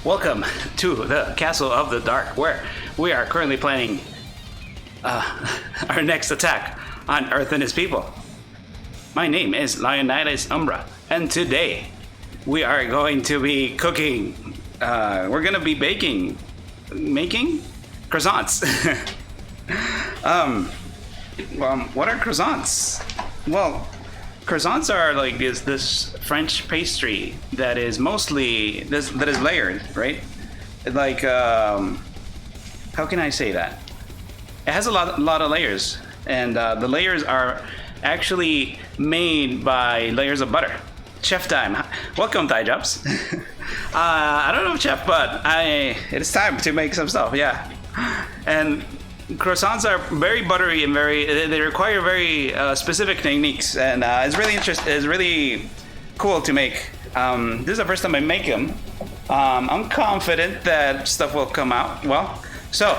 Welcome to the Castle of the Dark, where we are currently planning our next attack on Earth and its people. My name is Leonidas Umbra, and today we are going to be cooking. We're going to be making croissants. What are croissants? Well, croissants are like this French pastry that is mostly that is layered, right? Like how can I say that? It has a lot of layers, and the layers are actually made by layers of butter. Chef time. Welcome, Thai Jobs. I don't know chef, but it's time to make some stuff. Yeah, and croissants are very buttery and they require very specific techniques, and it's really interesting. It's really cool to make. This is the first time I make them. I'm confident that stuff will come out well. So,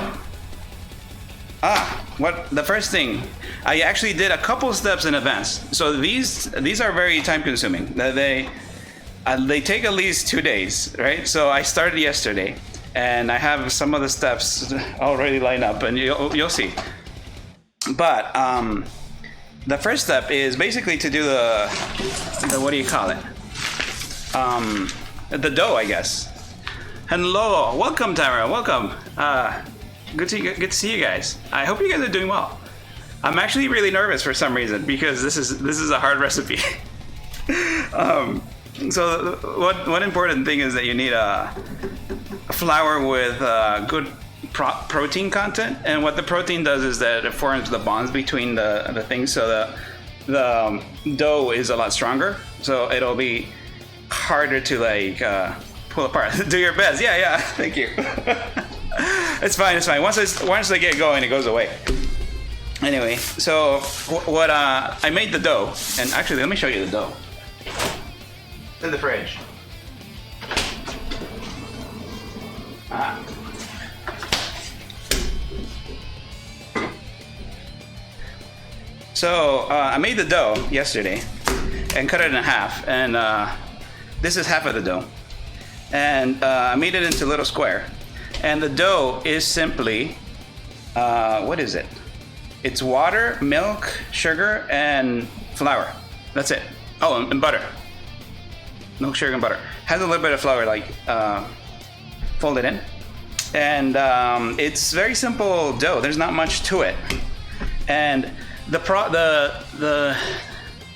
the first thing, I actually did a couple steps in advance. So these are very time consuming. They take at least 2 days, right? So I started yesterday, and I have some of the steps already lined up, and you'll see. But the first step is basically to do the what do you call it? The dough, I guess. Hello, welcome, Tyra. Welcome. Good to see you guys. I hope you guys are doing well. I'm actually really nervous for some reason because this is a hard recipe. So one important thing is that you need a flour with good protein content, and what the protein does is that it forms the bonds between the things, so the dough is a lot stronger, so it'll be harder to like pull apart. Do your best. Yeah. Thank you. It's fine. Once they get going, it goes away. Anyway, so what I made the dough, and actually let me show you the dough. It's in the fridge. So I made the dough yesterday and cut it in half, and this is half of the dough, and I made it into a little square, and the dough is simply what is it? It's water, milk, sugar, and flour. That's it. Oh, and butter. Milk, sugar, and butter. Has a little bit of flour, like folded in, and it's very simple dough. There's not much to it, and the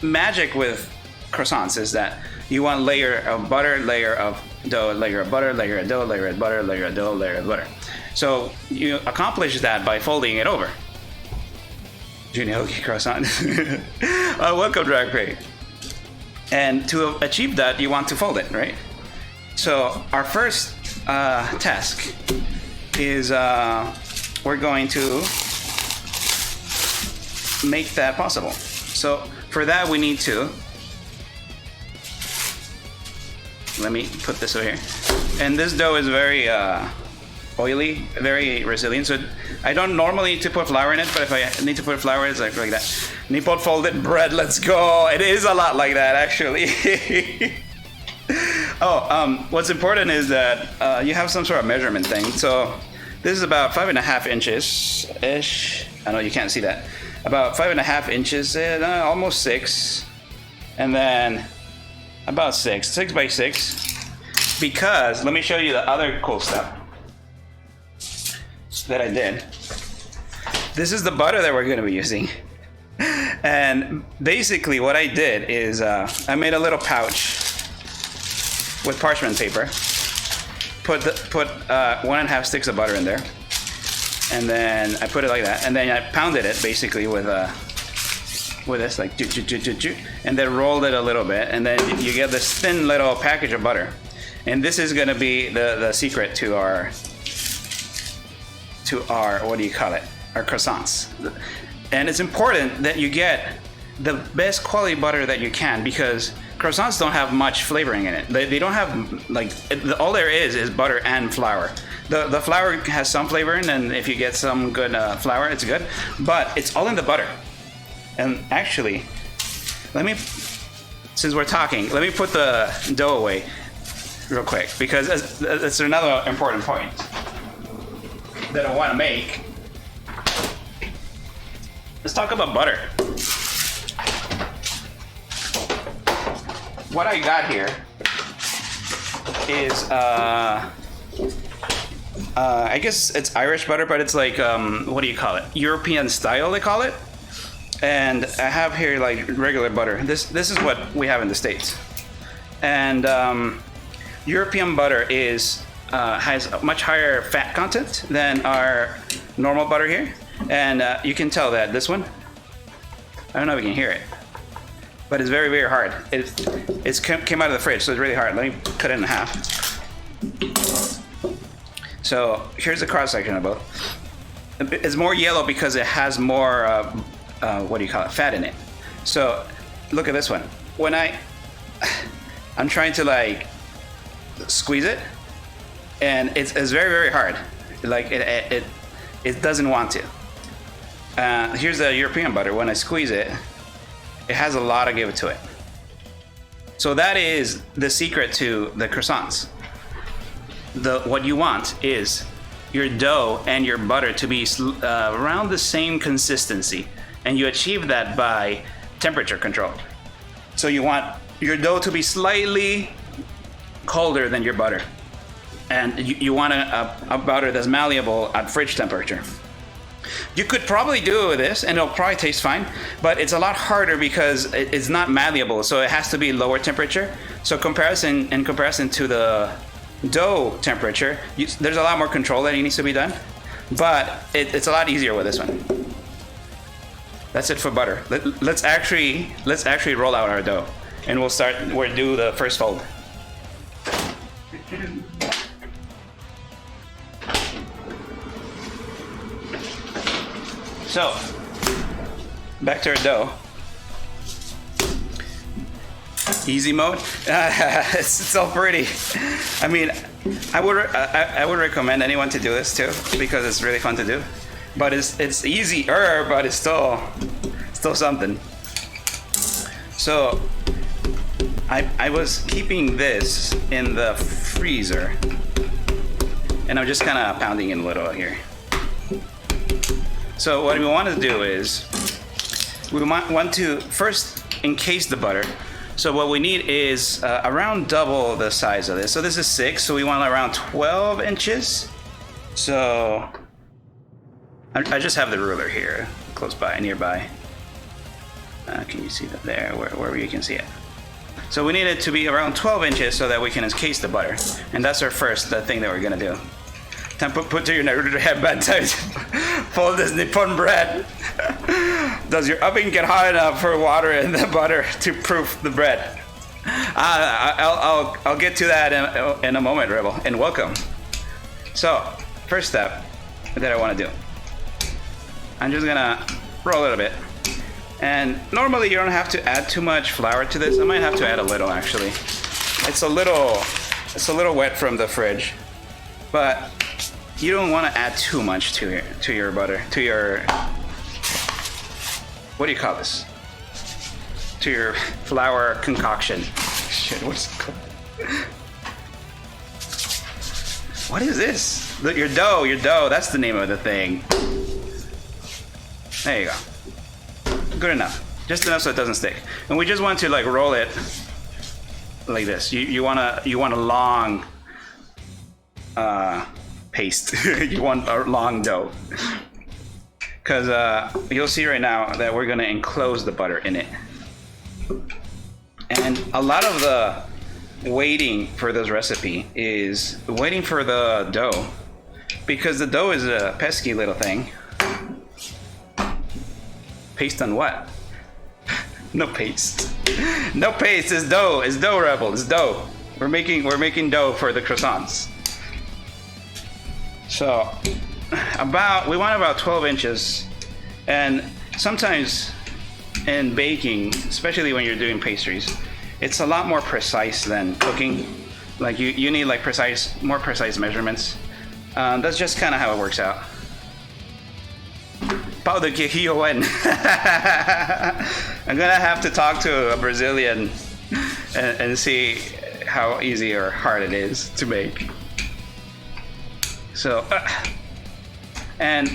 magic with croissants is that you want layer of butter, layer of dough, layer of butter, layer of dough, layer of butter, layer of dough, layer of butter. So you accomplish that by folding it over. Junioki croissant. Welcome, Drag Crate. And to achieve that, you want to fold it, right? So our first task is we're going to make that possible. So for that, we need to, let me put this over here. And this dough is very oily, very resilient. So I don't normally need to put flour in it, but if I need to put flour, it's like that. Nipple folded bread, let's go. It is a lot like that, actually. What's important is that you have some sort of measurement thing. So this is about 5.5 inches-ish. I know you can't see that. About 5.5 inches, almost 6. And then about 6 by 6. Because, let me show you the other cool stuff that I did. This is the butter that we're going to be using. And basically what I did is I made a little pouch with parchment paper, put 1.5 sticks of butter in there, and then I put it like that, and then I pounded it basically with this, like and then rolled it a little bit, and then you get this thin little package of butter. And this is going to be the secret to our what do you call it? Our croissants. And it's important that you get the best quality butter that you can, because croissants don't have much flavoring in it. They don't have, like, all there is butter and flour. The flour has some flavor, and if you get some good flour, it's good. But it's all in the butter. And actually, since we're talking, let me put the dough away. real quick, because that's another important point that I want to make. Let's talk about butter. What I got here is I guess it's Irish butter, but it's like what do you call it? European style, they call it. And I have here like regular butter. This is what we have in the States. And European butter has a much higher fat content than our normal butter here. And you can tell that this one, I don't know if you can hear it, but it's very, very hard. It came out of the fridge, so it's really hard. Let me cut it in half. So here's the cross section of both. It's more yellow because it has more, what do you call it, fat in it. So look at this one. When I'm trying to like squeeze it, and it's very, very hard. Like it doesn't want to. Here's the European butter. When I squeeze it, it has a lot of give to it. So that is the secret to the croissants. What you want is your dough and your butter to be around the same consistency, and you achieve that by temperature control. So you want your dough to be slightly colder than your butter, and you want a butter that's malleable at fridge temperature. You could probably do this and it'll probably taste fine, but it's a lot harder because it's not malleable, so it has to be lower temperature. So in comparison to the dough temperature, there's a lot more control that needs to be done, but it's a lot easier with this one. That's it for butter. Let's actually roll out our dough, and we'll do the first fold. So, back to our dough. Easy mode. It's so pretty. I mean, I would recommend anyone to do this too, because it's really fun to do. But it's easier, but it's still something. So I was keeping this in the freezer, and I'm just kind of pounding it a little here. So what we want to do is we want to first encase the butter. So what we need is around double the size of this. So this is 6, so we want around 12 inches. So I just have the ruler here, close by, nearby. Can you see that there, where you can see it? So we need it to be around 12 inches so that we can encase the butter. And that's our first thing that we're gonna do. Put to your headband tight. Fold this Nippon bread. Does your oven get hot enough for water and the butter to proof the bread? I'll get to that in a moment, Rebel, and welcome. So, first step that I want to do. I'm just gonna roll it a bit. And normally you don't have to add too much flour to this. I might have to add a little actually. It's a little wet from the fridge, but you don't want to add too much to your butter, to your, what do you call this? To your flour concoction. Shit, what's it called? What is this? Your dough, that's the name of the thing. There you go. Good enough. Just enough so it doesn't stick. And we just want to like roll it like this. You want a long paste. You want a long dough. Because you'll see right now that we're gonna enclose the butter in it. And a lot of the waiting for this recipe is waiting for the dough, because the dough is a pesky little thing. Paste on what? No paste. No paste. It's dough. It's dough, Rebel. It's dough. We're making dough for the croissants. So we want about 12 inches, and sometimes in baking, especially when you're doing pastries, it's a lot more precise than cooking. Like you need like more precise measurements. That's just kind of how it works out. Pau de queijo en. I'm gonna have to talk to a Brazilian and see how easy or hard it is to make. So, and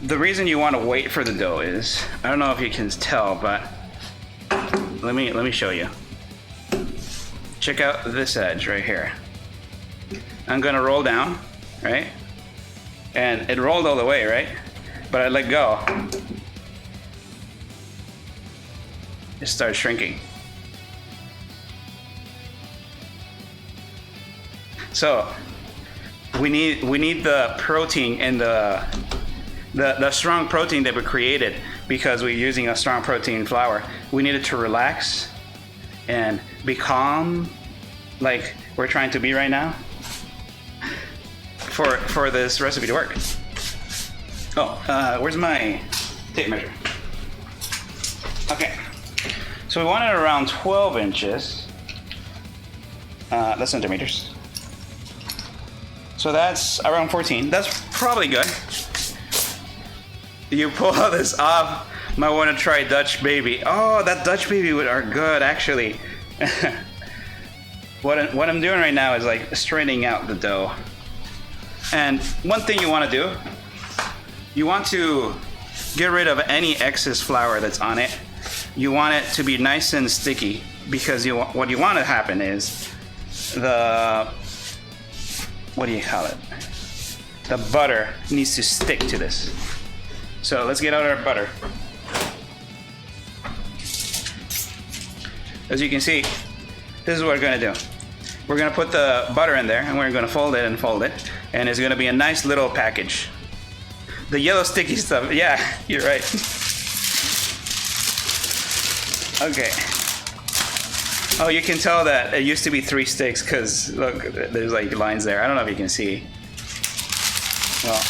the reason you want to wait for the dough is, I don't know if you can tell, but let me show you. Check out this edge right here. I'm gonna roll down, right? And it rolled all the way, right? But I let go. It starts shrinking. So we need the protein and the strong protein that we created, because we're using a strong protein flour. We need it to relax and be calm, like we're trying to be right now, for this recipe to work. Oh, where's my tape measure? Okay, so we want it around 12 inches. That's centimeters. So that's around 14. That's probably good. You pull this off, might want to try Dutch baby. Oh, that Dutch baby are good, actually. What I'm doing right now is like straightening out the dough. And one thing you want to do, you want to get rid of any excess flour that's on it. You want it to be nice and sticky, because what you want to happen is what do you call it? The butter needs to stick to this. So let's get out our butter. As you can see, this is what we're gonna do. We're gonna put the butter in there, and we're gonna fold it and fold it, and it's gonna be a nice little package. The yellow sticky stuff, yeah, you're right. Okay. Oh, you can tell that it used to be 3 sticks, because look, there's like lines there. I don't know if you can see. Well,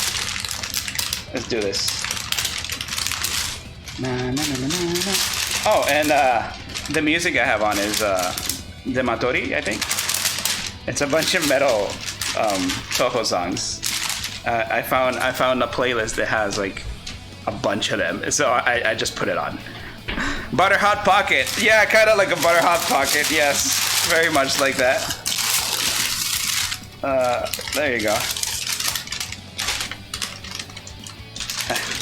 let's do this. Na, na, na, na, na. Oh, and the music I have on is De Matori, I think. It's a bunch of metal Toho songs. I found a playlist that has like a bunch of them, so I just put it on. Butter Hot Pocket. Yeah, kind of like a Butter Hot Pocket. Yes, very much like that. There you go.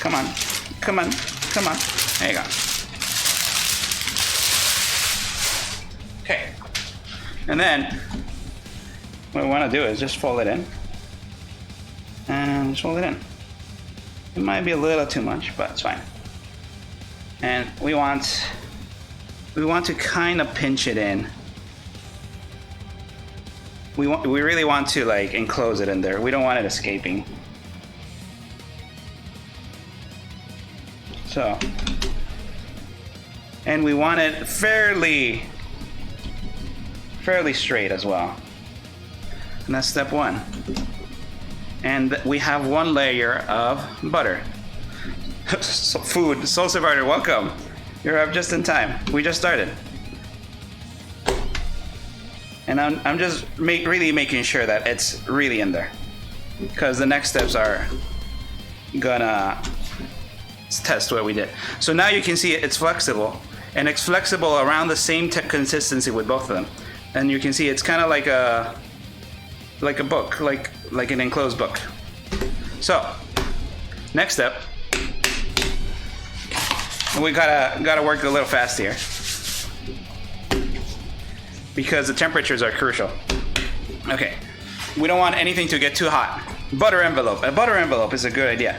Come on. Come on. Come on. There you go. Okay. And then what we want to do is just fold it in. And just fold it in. It might be a little too much, but it's fine. And we want to kind of pinch it in. We really want to like enclose it in there. We don't want it escaping. So, and we want it fairly straight as well. And that's step 1. And we have 1 layer of butter. Food, Soul Survivor, welcome. You're up just in time. We just started. And I'm just really making sure that it's really in there, because the next steps are gonna test what we did. So now you can see it's flexible, and it's flexible around the same consistency with both of them. And you can see it's kind of like a book, like an enclosed book. So next step, we gotta work a little fast here, because the temperatures are crucial. Okay, we don't want anything to get too hot. Butter envelope. A butter envelope is a good idea.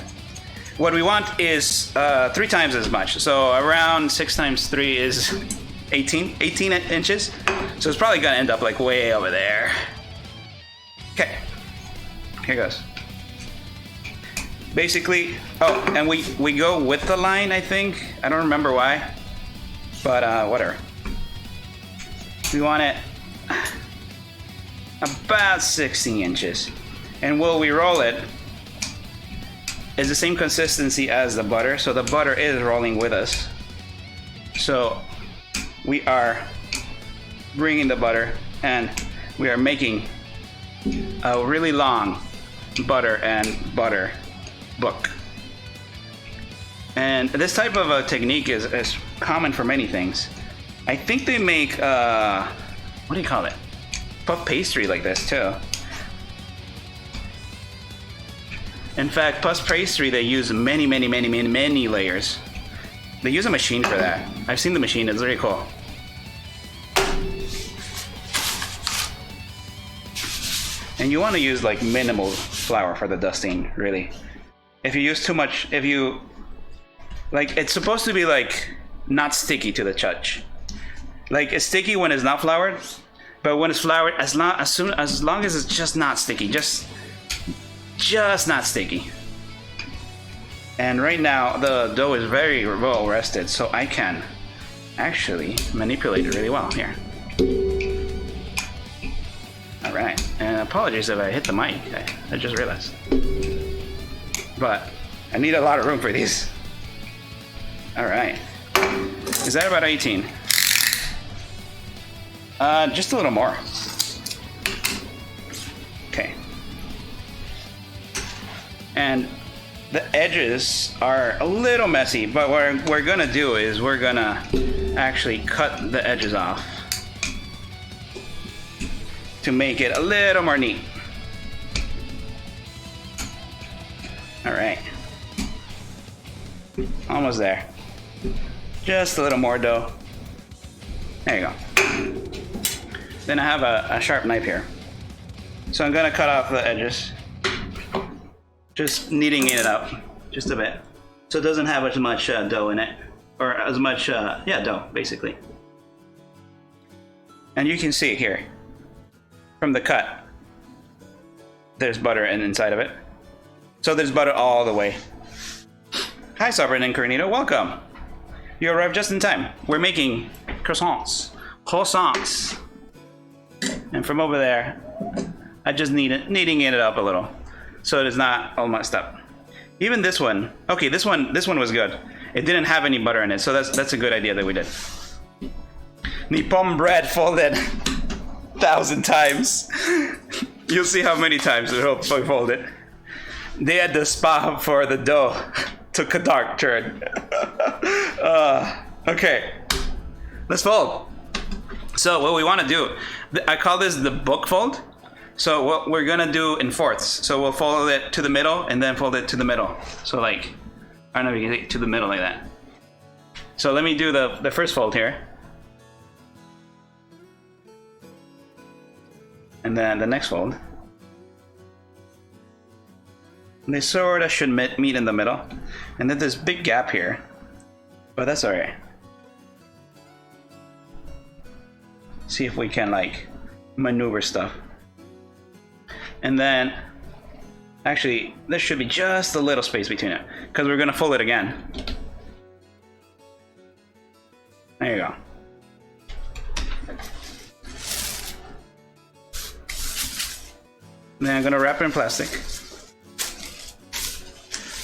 What we want is 3 times as much. So around 6 times 3 is 18 inches. So it's probably gonna end up like way over there. Okay, here goes. Basically, oh, and we go with the line, I think. I don't remember why, but whatever. We want it about 16 inches. And while we roll it, it's the same consistency as the butter, so the butter is rolling with us. So we are bringing the butter, and we are making a really long butter and butter book. And this type of a technique is common for many things. I think they make what do you call it? Puff pastry like this too. In fact, puff pastry, they use many layers. They use a machine for that. I've seen the machine, it's very cool. And you want to use like minimal flour for the dusting, really. If you use too much, like, it's supposed to be like not sticky to the touch. Like, it's sticky when it's not floured, but when it's floured, as long as it's just not sticky, just not sticky. And right now the dough is very well rested, so I can actually manipulate it really well here. All right, and apologies if I hit the mic. I just realized. But I need a lot of room for these. All right, is that about 18? Just a little more. Okay. And the edges are a little messy, but what we're gonna do is we're gonna actually cut the edges off to make it a little more neat. All right. Almost there. Just a little more dough. There you go. Then I have a sharp knife here. So I'm gonna cut off the edges. Just kneading it up just a bit. So it doesn't have as much dough in it. Or as much, dough, basically. And you can see here, from the cut, there's butter inside of it. So there's butter all the way. Hi, Sovereign and Coronito, welcome. You arrived just in time. We're making croissants. Croissants. And from over there, I just kneading it up a little, so it is not all messed up. Even this one, okay, this one was good. It didn't have any butter in it, so that's a good idea that we did. Nippon bread folded 1,000 times. You'll see how many times it'll be folded. They had the spa for the dough. Took a dark turn. Okay, let's fold. So what we want to do, I call this the book fold. So what we're gonna do in fourths. So we'll fold it to the middle and then fold it to the middle. So like, I don't know if you can take it to the middle like that. So let me do the first fold here. And then the next fold. And they sort of should meet in the middle. And then there's a big gap here, but that's all right. See if we can like maneuver stuff. And then, actually, there should be just a little space between it, because we're gonna fold it again. There you go. Then I'm gonna wrap it in plastic,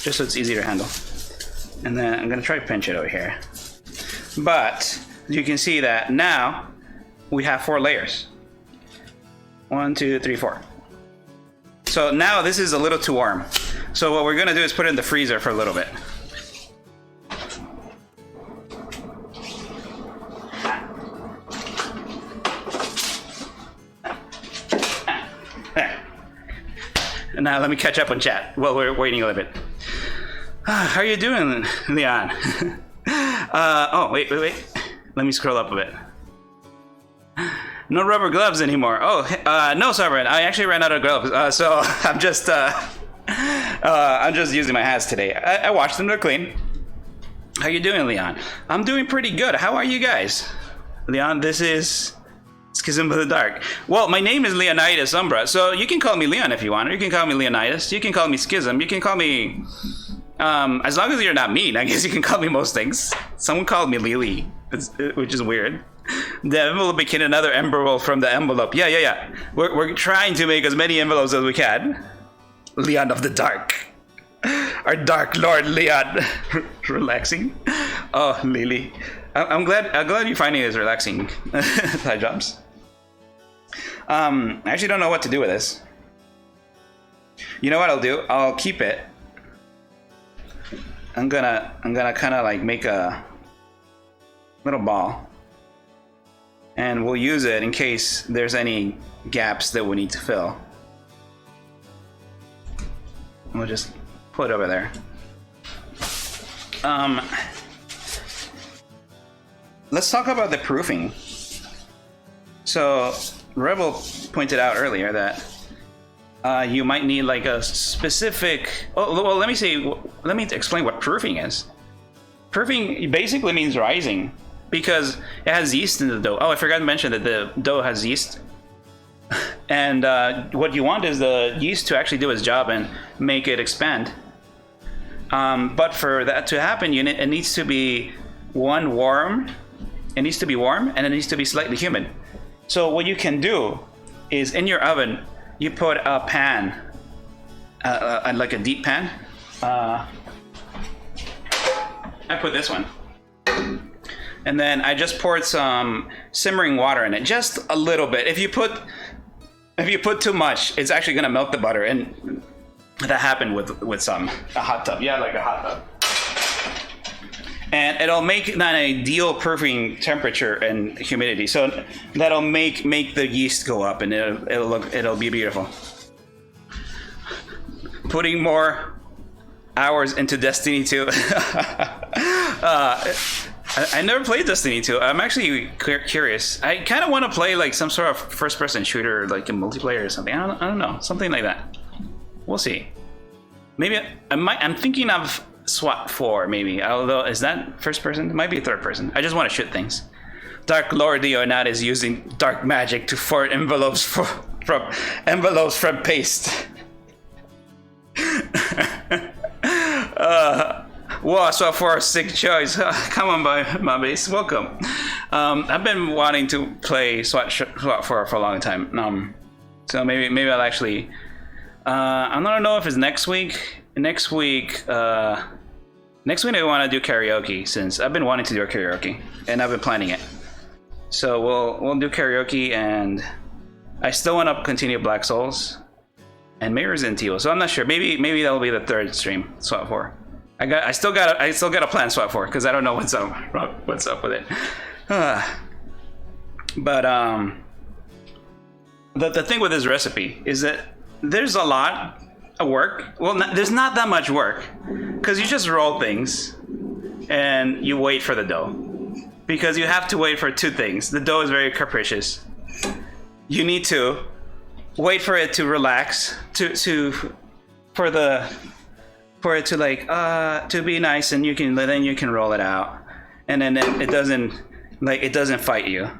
just so it's easier to handle. And then I'm gonna try to pinch it over here. But you can see that now we have 4 layers. 1, 2, 3, 4. So now this is a little too warm. So what we're gonna do is put it in the freezer for a little bit. There. And now let me catch up on chat while we're waiting a little bit. How are you doing, Leon? Oh, wait. Let me scroll up a bit. No rubber gloves anymore. Oh, no, Sovereign. I actually ran out of gloves, so I'm just using my hands today. I washed them; they're clean. How you doing, Leon? I'm doing pretty good. How are you guys? Leon, this is Schism of the Dark. Well, my name is Leonidas Umbra, so you can call me Leon if you want, or you can call me Leonidas. You can call me Schism. You can call me, as long as you're not mean, I guess you can call me most things. Someone called me Lily, which is weird. The envelope became another envelope from the envelope. Yeah. We're trying to make as many envelopes as we can. Leon of the Dark. Our Dark Lord Leon. Relaxing. Oh, Lily. I'm glad you're finding this relaxing. Thigh jumps. I actually don't know what to do with this. You know what I'll do? I'll keep it. I'm gonna kind of like make a little ball. and we'll use it in case there's any gaps that we need to fill. We'll just put it over there. Let's talk about the proofing. So Rebel pointed out earlier that you might need like a specific. Oh, well, let me explain what proofing is. Proofing basically means rising because it has yeast in the dough. Oh, I forgot to mention that the dough has yeast. And what you want is the yeast to actually do its job and make it expand. But for that to happen, it needs to be warm. It needs to be warm, and it needs to be slightly humid. So what you can do is in your oven, you put a pan, like a deep pan. I put this one. And then I just poured some simmering water in it, just a little bit. If you put too much, it's actually gonna melt the butter, and that happened with a hot tub. Yeah, like a hot tub. And it'll make an ideal proofing temperature and humidity. So that'll make the yeast go up, and it'll be beautiful. Putting more hours into Destiny 2. I never played Destiny 2. I'm actually curious. I kind of want to play like some sort of first-person shooter, like a multiplayer or something. I don't know, something like that. We'll see. Maybe I'm thinking of SWAT 4, maybe. Although, is that first person? It might be third person. I just want to shoot things. Dark Lord Leonard is using dark magic to forward envelopes from paste. Wow, so for a sick choice. Come on, my base. Welcome. I've been wanting to play SWAT 4 for a long time. So maybe I'll actually. I don't know if it's next week. Next week I want to do karaoke, since I've been wanting to do a karaoke and I've been planning it. So we'll do karaoke, and I still want to continue Black Souls and maybe Resident Evil. So I'm not sure. Maybe that'll be the third stream. SWAT 4. I still got to plan SWAT 4 because I don't know what's up with it. But the thing with this recipe is that there's a lot of work. Well, there's not that much work because you just roll things and you wait for the dough, because you have to wait for two things. The dough is very capricious. You need to wait for it to relax, for it to to be nice, and then you can roll it out, and then it doesn't fight you.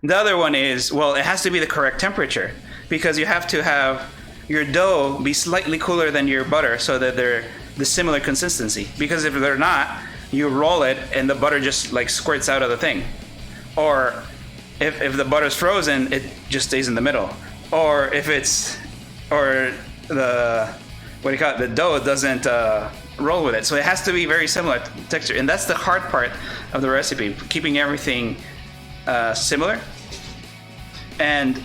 The other one is, well, it has to be the correct temperature, because you have to have your dough be slightly cooler than your butter so that they're the similar consistency. Because if they're not, you roll it and the butter just like squirts out of the thing. Or if the butter's frozen, it just stays in the middle. Or the dough doesn't roll with it. So it has to be very similar texture. And that's the hard part of the recipe, keeping everything similar. And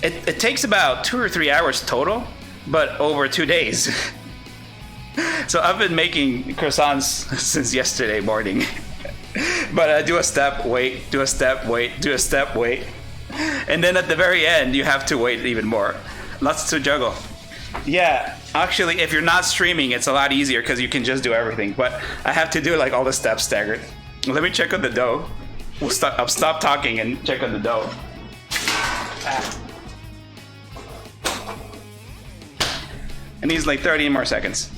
it takes about 2 or 3 hours total, but over 2 days. So I've been making croissants since yesterday morning. But I do a step, wait, do a step, wait, do a step, wait. And then at the very end, you have to wait even more. Lots to juggle. Yeah, actually, if you're not streaming, it's a lot easier because you can just do everything. But I have to do like all the steps staggered. Let me check on the dough. I'll stop talking and check on the dough. It needs like 30 more seconds.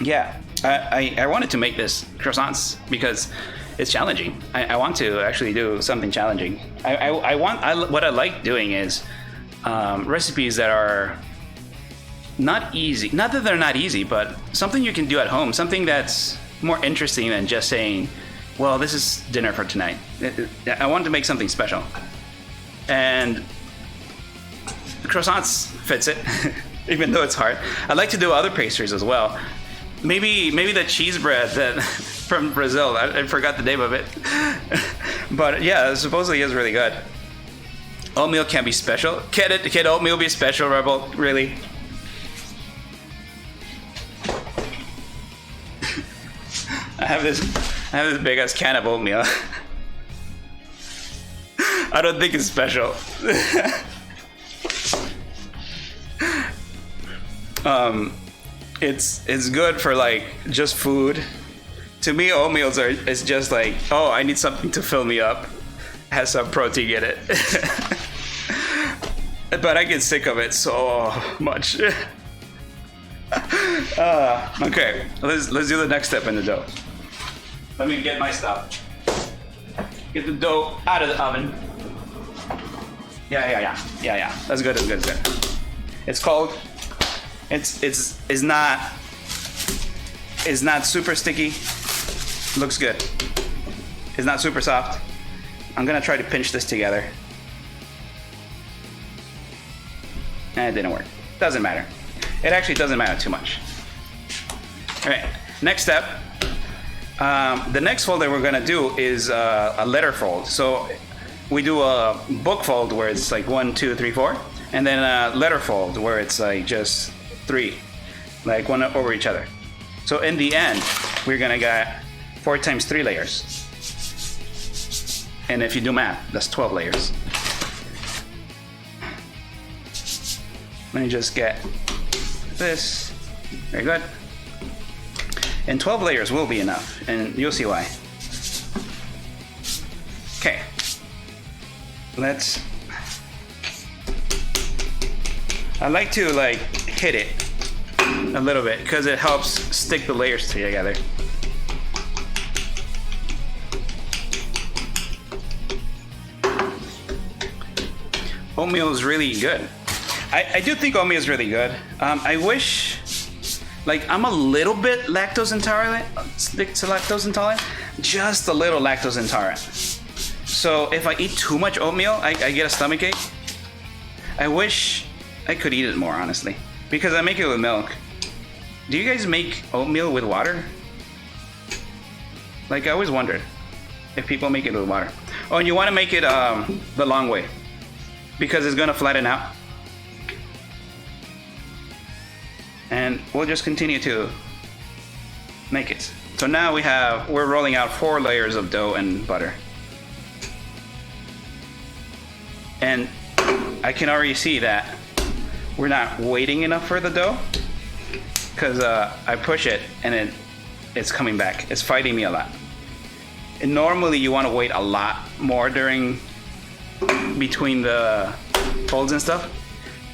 Yeah, I wanted to make this croissants because it's challenging. I want to actually do something challenging. What I like doing is recipes that are not easy. Not that they're not easy, but something you can do at home. Something that's more interesting than just saying, well, this is dinner for tonight. I want to make something special. And croissants fits it, even though it's hard. I like to do other pastries as well. Maybe the cheese bread that from Brazil. I forgot the name of it. But yeah, it supposedly is really good. Oatmeal can be special. Can oatmeal be special, Rebel? Really? I have this big ass can of oatmeal. I don't think it's special. It's good for like just food. To me, oatmeals it's just like, oh, I need something to fill me up. Has some protein in it. But I get sick of it so much. Okay, let's do the next step in the dough. Let me get my stuff. Get the dough out of the oven. Yeah. That's good. It's cold. It's not super sticky. Looks good. It's not super soft. I'm gonna try to pinch this together. And it didn't work. Doesn't matter. It actually doesn't matter too much. All right, next step. The next fold that we're gonna do is a letter fold. So we do a book fold where it's like 1, 2, 3, 4, and then a letter fold where it's like just 3, like one over each other. So in the end, we're gonna get 4 times 3 layers. And if you do math, that's 12 layers. Let me just get this. Very good. And 12 layers will be enough, and you'll see why. Okay. I like to like hit it a little bit because it helps stick the layers together. Oatmeal is really good. I do think oatmeal is really good. I wish, like, I'm a little bit lactose intolerant, just a little lactose intolerant. So if I eat too much oatmeal, I get a stomach ache. I wish I could eat it more, honestly, because I make it with milk. Do you guys make oatmeal with water? Like, I always wondered if people make it with water. Oh, and you want to make it the long way, because it's gonna flatten out. And we'll just continue to make it. So now we're rolling out 4 layers of dough and butter. And I can already see that we're not waiting enough for the dough, because I push it and it's coming back. It's fighting me a lot. And normally you want to wait a lot more between the folds and stuff,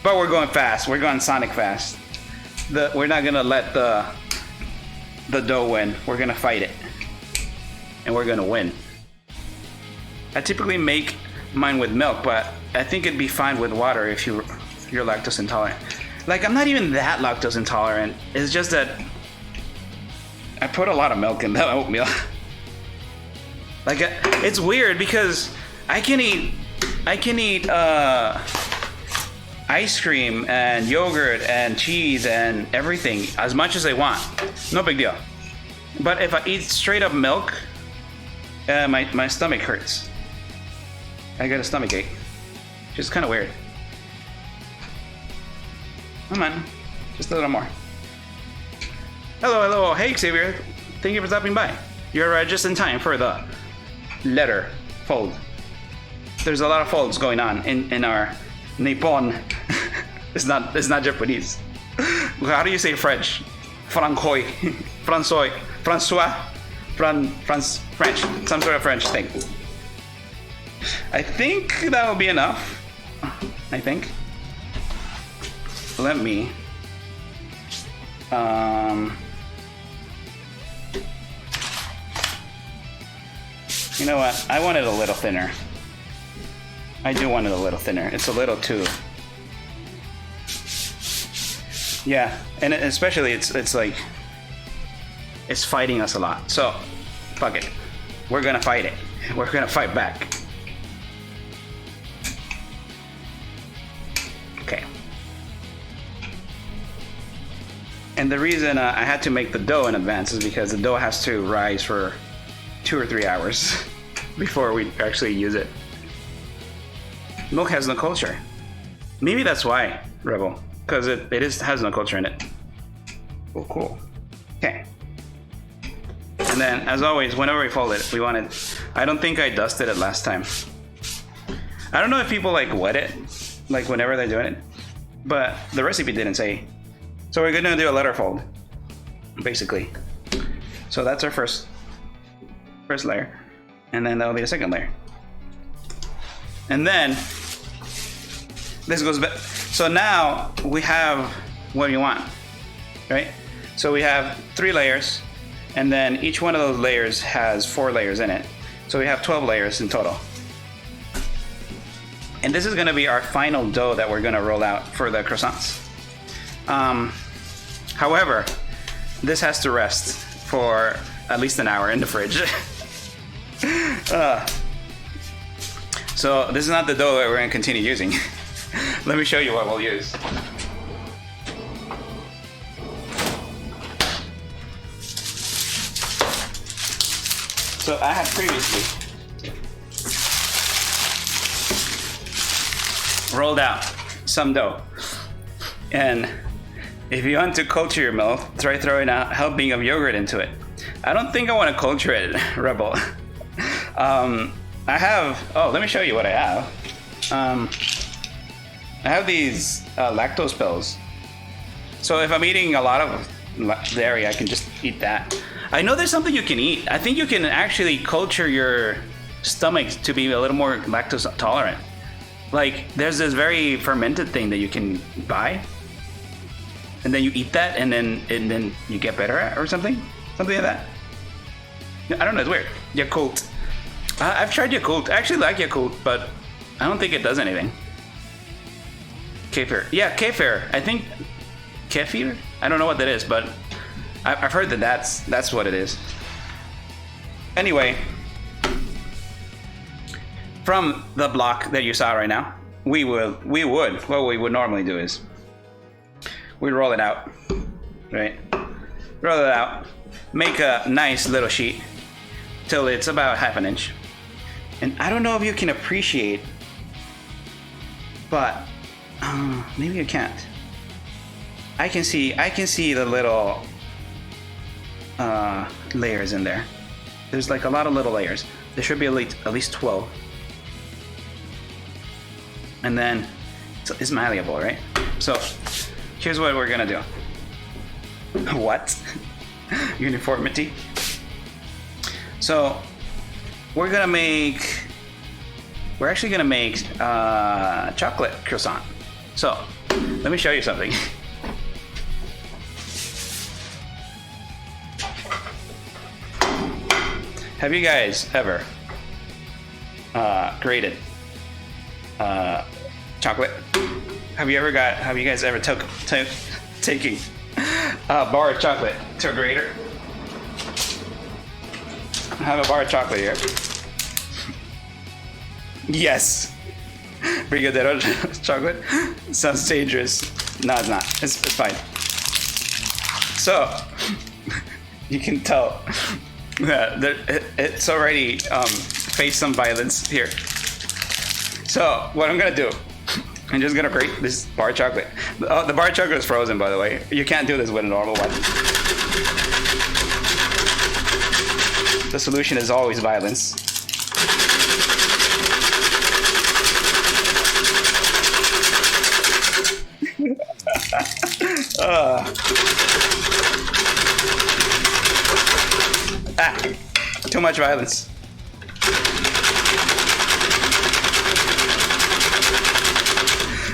but we're going fast. We're going Sonic fast. We're not gonna let the dough win. We're gonna fight it, and we're gonna win. I typically make mine with milk, but I think it'd be fine with water if you're lactose intolerant. Like, I'm not even that lactose intolerant. It's just that I put a lot of milk in that oatmeal. Like, it's weird because I can eat ice cream and yogurt and cheese and everything as much as I want. No big deal. But if I eat straight up milk, my stomach hurts. I get a stomach ache. Which is kind of weird. Come on, just a little more. Hello. Hey, Xavier. Thank you for stopping by. You're just in time for the letter fold. There's a lot of folds going on in our Nippon. It's not Japanese. How do you say French? Francois, François, French, some sort of French thing. I think that will be enough. I think. Let me. You know what? I want it a little thinner. I do want it a little thinner. It's a little too. Yeah, and especially it's like it's fighting us a lot. So, fuck it. We're gonna fight it. We're gonna fight back. Okay. And the reason I had to make the dough in advance is because the dough has to rise for 2 or 3 hours before we actually use it. Milk has no culture. Maybe that's why, Rebel, because it has no culture in it. Oh, cool. Okay. And then, as always, whenever we fold it, we want it. I don't think I dusted it last time. I don't know if people like wet it, like whenever they're doing it, but the recipe didn't say. So we're gonna do a letter fold, basically. So that's our first layer, and then that'll be the second layer. And then this goes back. So now we have what you want, right? So we have 3 layers, and then each one of those layers has 4 layers in it. So we have 12 layers in total. And this is gonna be our final dough that we're gonna roll out for the croissants. However, this has to rest for at least an hour in the fridge. So this is not the dough that we're gonna continue using. Let me show you what we'll use. So I had previously rolled out some dough, and if you want to culture your milk, try throwing a helping of yogurt into it. I don't think I want to culture it, Rebel. I have, let me show you what I have. I have these lactose pills. So if I'm eating a lot of dairy, I can just eat that. I know there's something you can eat. I think you can actually culture your stomach to be a little more lactose tolerant. Like there's this very fermented thing that you can buy, and then you eat that, and then you get better at, or something like that. I don't know. It's weird. Yakult. I've tried Yakult. I actually like Yakult, but I don't think it does anything. Kefir. Yeah, kefir. I think kefir. I don't know what that is, but I've heard that that's what it is. Anyway, from the block that you saw right now, what we would normally do is we'd roll it out, right? Roll it out, make a nice little sheet till it's about half an inch. And I don't know if you can appreciate, but maybe you can't. I can see the little layers in there. There's like a lot of little layers. There should be at least 12. And then it's malleable, right? So here's what we're gonna do. What? Uniformity. So we're actually gonna make chocolate croissant. So let me show you something. Have you guys ever grated chocolate? Have you guys ever taking a bar of chocolate to a grater? I have a bar of chocolate here. Yes. Brigadeiro chocolate. Sounds dangerous. No, it's not. It's fine. So you can tell that it's already faced some violence here. So what I'm gonna do, I'm just gonna grate this bar of chocolate. The bar of chocolate is frozen, by the way. You can't do this with a normal one. The solution is always violence. Too much violence.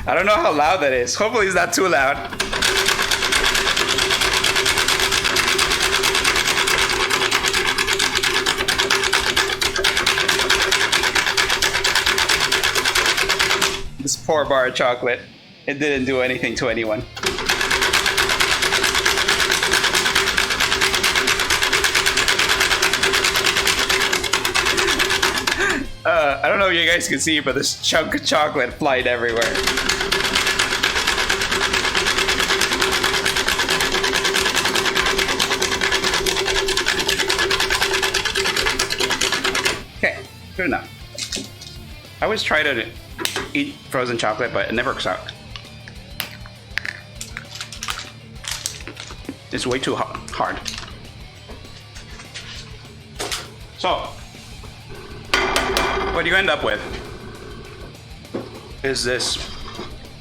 I don't know how loud that is. Hopefully it's not too loud. This poor bar of chocolate. It didn't do anything to anyone. I don't know if you guys can see, but this chunk of chocolate flied everywhere. Okay, good enough. I always try to eat frozen chocolate, but it never works out. It's way too hard. So, what you end up with is this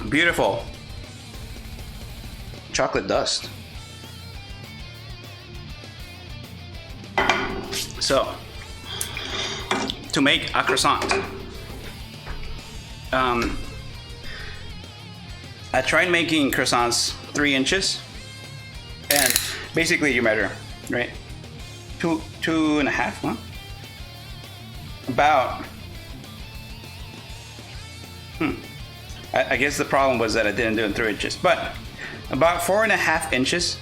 beautiful chocolate dust. So, to make a croissant, I tried making croissants 3 inches, and basically you measure, right? Two and a half, huh? About. I guess the problem was that I didn't do it in 3 inches, but about 4.5 inches,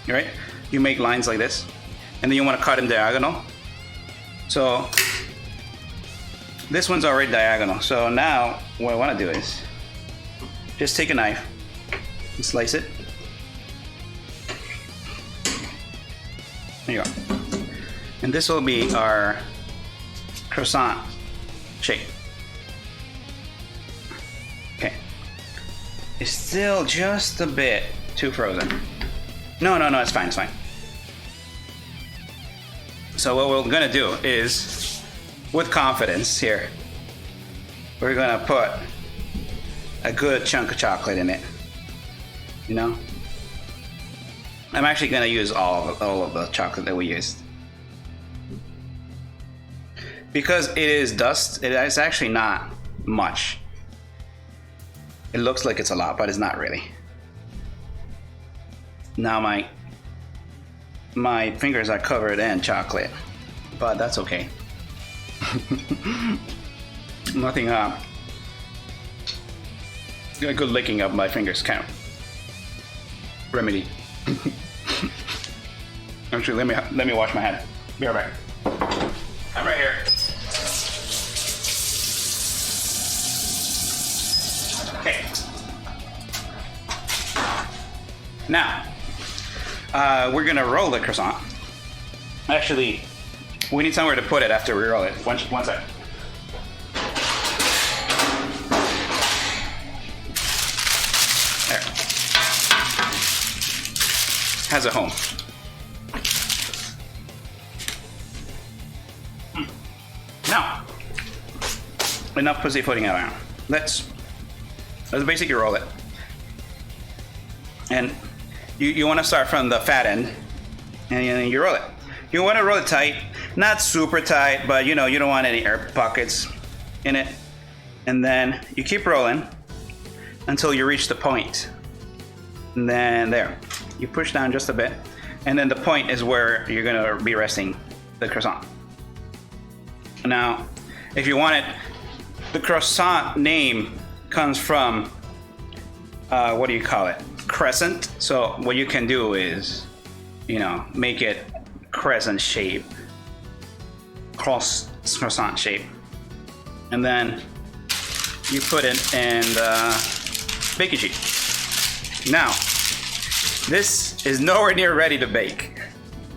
right? You make lines like this, and then you want to cut them diagonal. So this one's already diagonal. So now what I want to do is just take a knife and slice it. There you go. And this will be our croissant shape. Okay. It's still just a bit too frozen. No, it's fine, it's fine. So what we're gonna do is, with confidence here, we're gonna put a good chunk of chocolate in it. You know? I'm actually gonna use all of the chocolate that we used. Because it is dust, it's actually not much. It looks like it's a lot, but it's not really. Now my fingers are covered in chocolate, but that's okay. Nothing, a good licking of my fingers kind of remedy. Actually, let me wash my hand. Be right back. I'm right here. Okay. Now, we're gonna roll the croissant. Actually, we need somewhere to put it after we roll it. One sec. There. Has a home. Now, enough pussyfooting around. Let's basically roll it. And you want to start from the fat end, and you roll it. You want to roll it tight, not super tight, but you don't want any air pockets in it. And then you keep rolling until you reach the point. And then there, you push down just a bit, and then the point is where you're gonna be resting the croissant. Now, if you want it, the croissant name comes from, what do you call it? Crescent. So what you can do is, make it crescent shape, croissant shape, and then you put it in the baking sheet. Now, this is nowhere near ready to bake.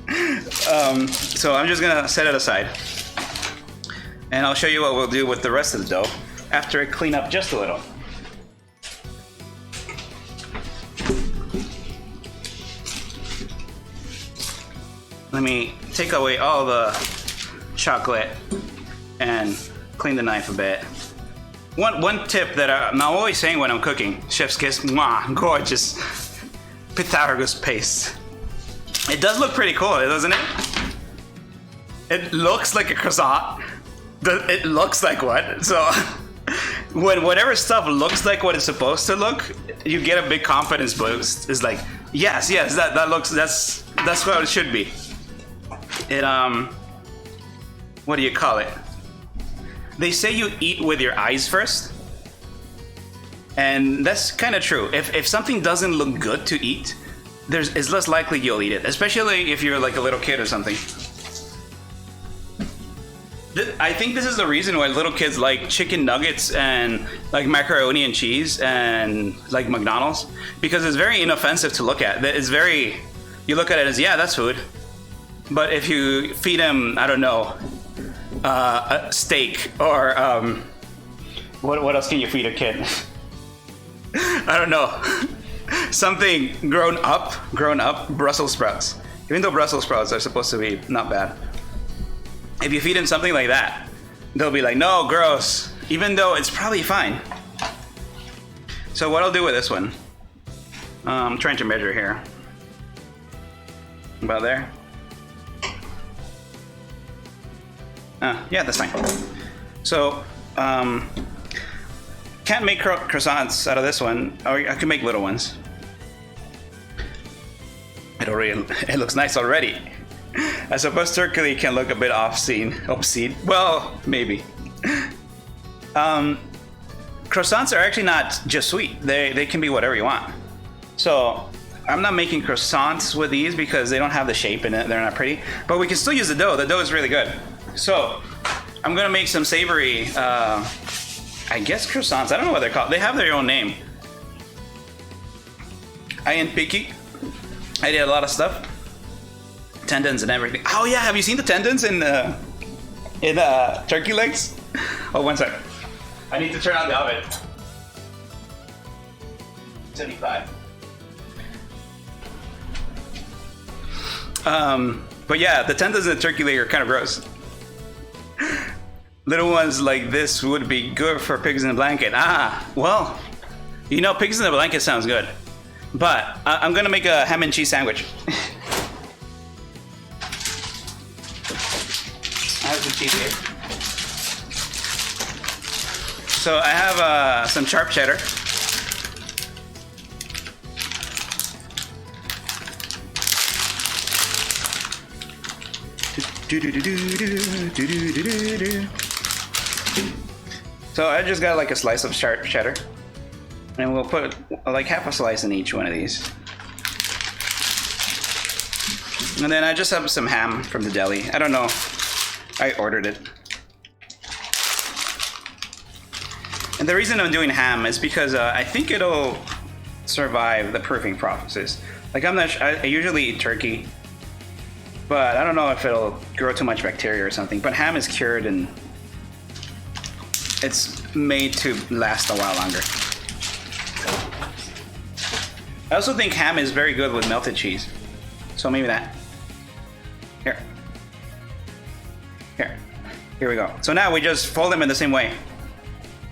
So I'm just gonna set it aside, and I'll show you what we'll do with the rest of the dough after I clean up just a little. Let me take away all the chocolate and clean the knife a bit. One tip that I'm always saying when I'm cooking, chef's kiss, mwah, gorgeous Pythagoras paste. It does look pretty cool, doesn't it? It looks like a croissant. It looks like one. So when whatever stuff looks like what it's supposed to look, you get a big confidence boost. It's like, yes, that looks, that's what it should be. It, what do you call it? They say you eat with your eyes first. And that's kind of true. If something doesn't look good to eat, it's less likely you'll eat it, especially if you're like a little kid or something. I think this is the reason why little kids like chicken nuggets and like macaroni and cheese and like McDonald's, because it's very inoffensive to look at. It's very, you look at it as, yeah, that's food. But if you feed them, I don't know, a steak or what else can you feed a kid? I don't know. Something grown up Brussels sprouts. Even though Brussels sprouts are supposed to be not bad. if you feed them something like that, they'll be like, no, gross, even though it's probably fine. So what I'll do with this one, I'm trying to measure here. About there. Yeah, that's fine. So, can't make croissants out of this one, or I can make little ones. It looks nice already. I suppose turkey can look a bit obscene. Well, maybe. Croissants are actually not just sweet. They can be whatever you want. So I'm not making croissants with these because they don't have the shape in it. They're not pretty. But we can still use the dough. The dough is really good. So I'm gonna make some savory, I guess croissants. I don't know what they're called. They have their own name. I ain't picky. I did a lot of stuff. Tendons and everything. Oh yeah, have you seen the tendons in turkey legs? Oh, one sec. I need to turn on the oven. 75. But yeah, the tendons in the turkey leg are kind of gross. Little ones like this would be good for pigs in a blanket. Well, you know, pigs in a blanket sounds good. But I'm gonna make a ham and cheese sandwich. I have some cheese here. So I have some sharp cheddar. So I just got like a slice of sharp cheddar. And we'll put like half a slice in each one of these. And then I just have some ham from the deli. I don't know. I ordered it. And the reason I'm doing ham is because I think it'll survive the proofing process. Like I usually eat turkey, but I don't know if it'll grow too much bacteria or something. But ham is cured and it's made to last a while longer. I also think ham is very good with melted cheese. So maybe that. Here we go. So now we just fold them in the same way.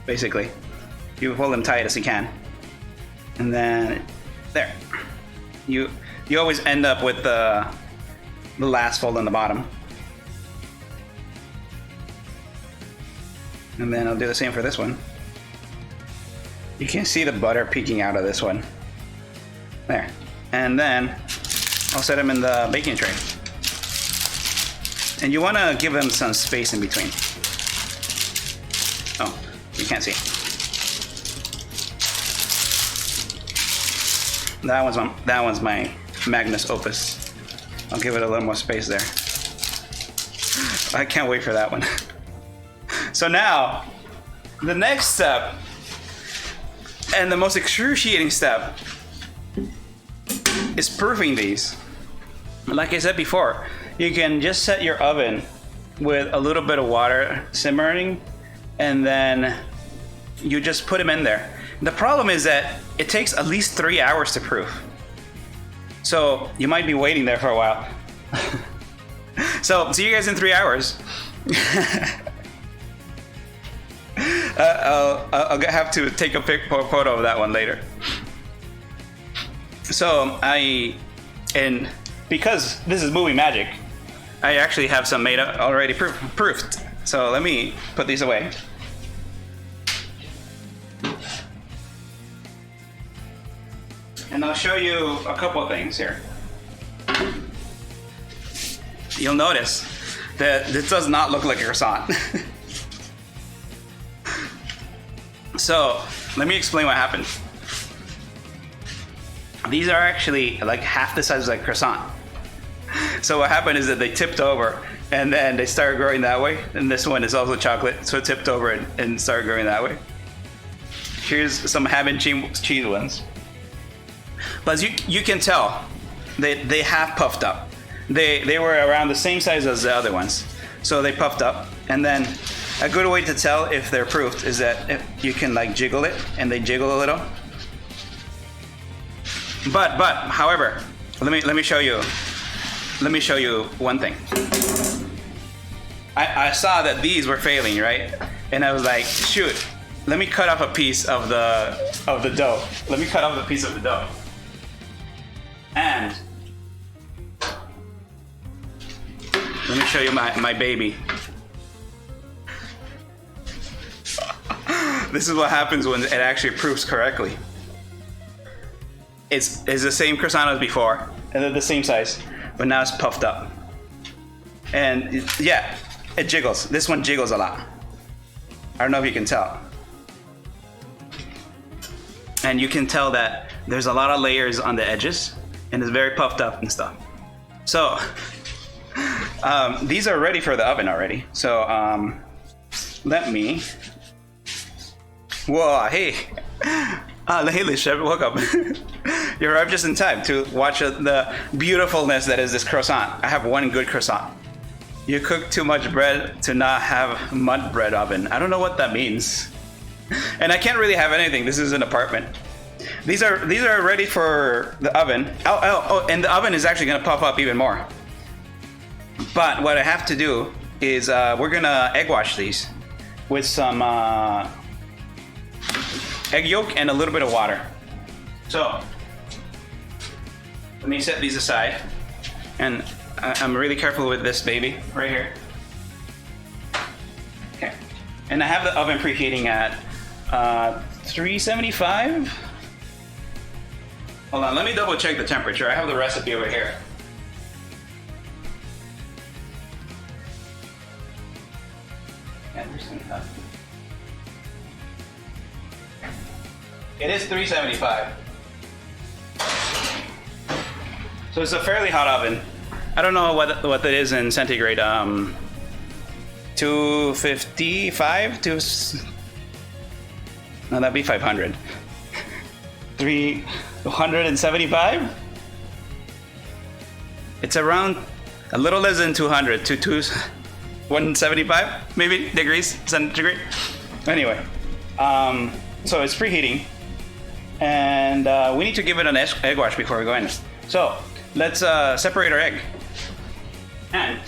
Basically. You fold them tight as you can. And then there. You always end up with the last fold on the bottom. And then I'll do the same for this one. You can see the butter peeking out of this one. There. And then I'll set them in the baking tray. And you want to give them some space in between. Oh, you can't see. That one's my Magnus Opus. I'll give it a little more space there. I can't wait for that one. So now, the next step, and the most excruciating step, is proofing these. Like I said before, you can just set your oven with a little bit of water simmering, and then you just put them in there. The problem is that it takes at least 3 hours to proof. So you might be waiting there for a while. So see you guys in 3 hours. I'll have to take a photo of that one later. So and because this is movie magic, I actually have some made up already proofed. So let me put these away. And I'll show you a couple of things here. You'll notice that this does not look like a croissant. So let me explain what happened. These are actually like half the size of a croissant. So what happened is that they tipped over and then they started growing that way. And this one is also chocolate, so it tipped over and started growing that way. Here's some ham and cheese ones. But as you can tell, they have puffed up. They were around the same size as the other ones. So they puffed up. And then a good way to tell if they're proofed is that if you can like jiggle it, and they jiggle a little. But however, let me show you one thing. I saw that these were failing, right? And I was like, shoot, let me cut off a piece of the dough. Let me cut off a piece of the dough. And let me show you my baby. This is what happens when it actually proofs correctly. It's the same croissant as before, and they're the same size, but now it's puffed up. And yeah, it jiggles. This one jiggles a lot. I don't know if you can tell. And you can tell that there's a lot of layers on the edges, and it's very puffed up and stuff. So these are ready for the oven already. So let me. Whoa, hey. Hey, Chef, welcome. You arrived just in time to watch the beautifulness that is this croissant. I have one good croissant. You cook too much bread to not have mud bread oven. I don't know what that means. And I can't really have anything. This is an apartment. These are ready for the oven. Oh, and the oven is actually gonna puff up even more. But what I have to do is we're gonna egg wash these with some egg yolk and a little bit of water. So let me set these aside, and I'm really careful with this baby right here. Okay, and I have the oven preheating at 375. Hold on, let me double check the temperature. I have the recipe over here. It is 375. So it's a fairly hot oven. I don't know what that is in centigrade. 255 to. No, that'd be 500. 375. It's around a little less than 200 to 175 maybe degrees centigrade. Anyway, so it's preheating, and we need to give it an egg wash before we go in. So let's separate our egg. And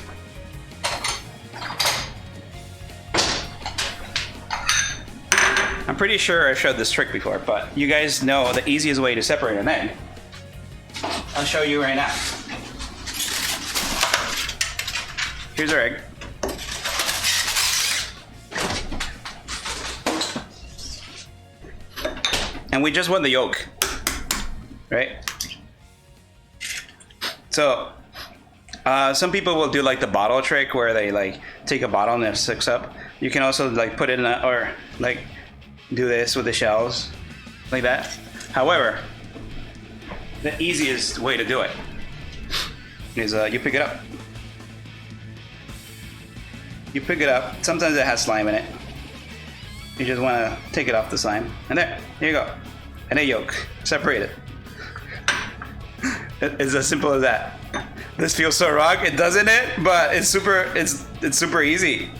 I'm pretty sure I showed this trick before, but you guys know the easiest way to separate an egg. I'll show you right now. Here's our egg. And we just want the yolk, right? So some people will do like the bottle trick where they like take a bottle and it sucks up. You can also like put it in or like do this with the shells like that. However, the easiest way to do it is you pick it up. You pick it up. Sometimes it has slime in it. You just want to take it off the slime, and there you go. And a yolk, separate it. It's as simple as that. This feels so wrong, it doesn't it? But it's super easy,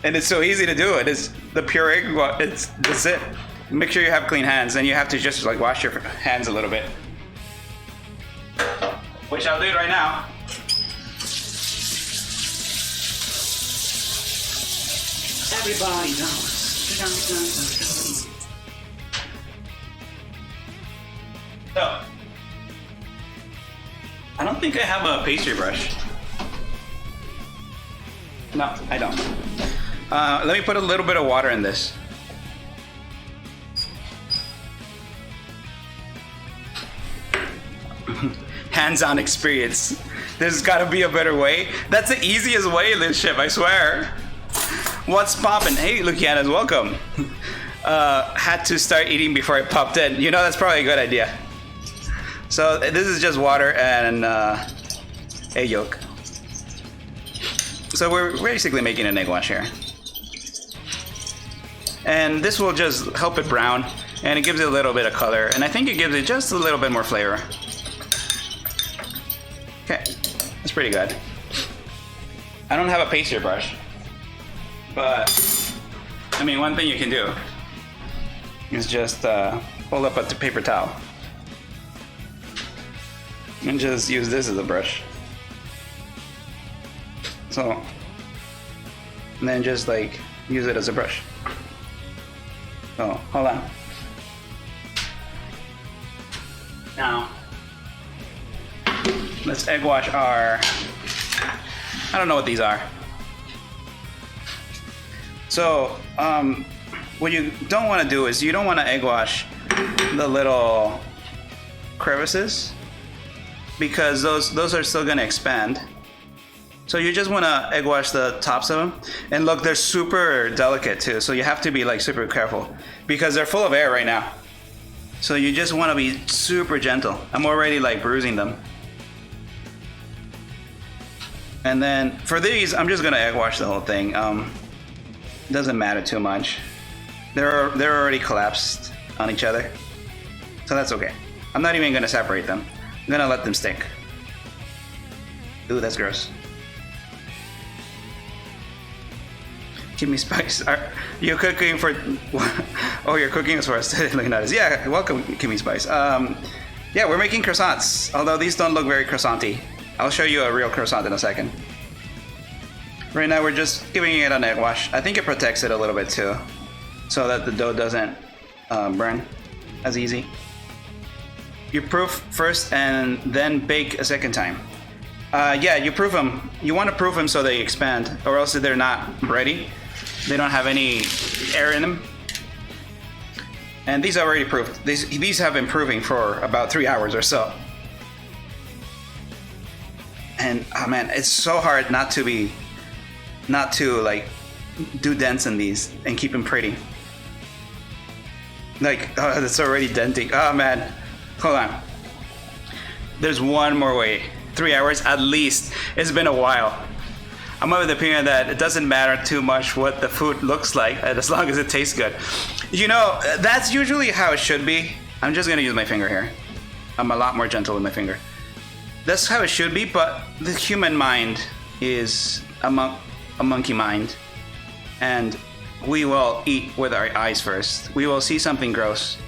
and it's so easy to do it. It's the pure egg. That's it. Make sure you have clean hands, and you have to just like wash your hands a little bit, which I'll do right now. Everybody knows. So, I don't think I have a pastry brush. No, I don't. Let me put a little bit of water in this. Hands-on experience. There's got to be a better way. That's the easiest way, Liz Chef, I swear. What's poppin'? Hey, Luciana's welcome. Had to start eating before I popped in. You know, that's probably a good idea. So this is just water and egg yolk. So we're basically making an egg wash here. And this will just help it brown, and it gives it a little bit of color, and I think it gives it just a little bit more flavor. Okay, that's pretty good. I don't have a pastry brush, but I mean, one thing you can do is just hold up a paper towel and just use this as a brush. So and then just like use it as a brush. Oh, hold on. Now, let's egg wash our, I don't know what these are. So, what you don't want to do is you don't want to egg wash the little crevices because those are still going to expand. So you just want to egg wash the tops of them. And look, they're super delicate too. So you have to be like super careful because they're full of air right now. So you just want to be super gentle. I'm already like bruising them. And then for these, I'm just going to egg wash the whole thing. Doesn't matter too much. They're already collapsed on each other. So that's okay. I'm not even going to separate them. I'm going to let them stick. Ooh, that's gross. Give me spice. Are you cooking for? Oh, you're cooking for us. Look at this. Yeah, welcome, Kimmy Spice. Yeah, we're making croissants. Although these don't look very croissanty. I'll show you a real croissant in a second. Right now, we're just giving it an egg wash. I think it protects it a little bit too, so that the dough doesn't burn as easy. You proof first and then bake a second time. Yeah, you proof them. You want to proof them so they expand, or else they're not ready. They don't have any air in them. And these are already proofed. These have been proving for about 3 hours or so. And oh man, it's so hard not to like do dents in these and keep them pretty. Like, oh, it's already denting. Oh man, hold on. There's one more way. 3 hours at least. It's been a while. I'm of the opinion that it doesn't matter too much what the food looks like as long as it tastes good. You know, that's usually how it should be. I'm just gonna use my finger here. I'm a lot more gentle with my finger. That's how it should be, but the human mind is a monkey mind. And we will eat with our eyes first. We will see something gross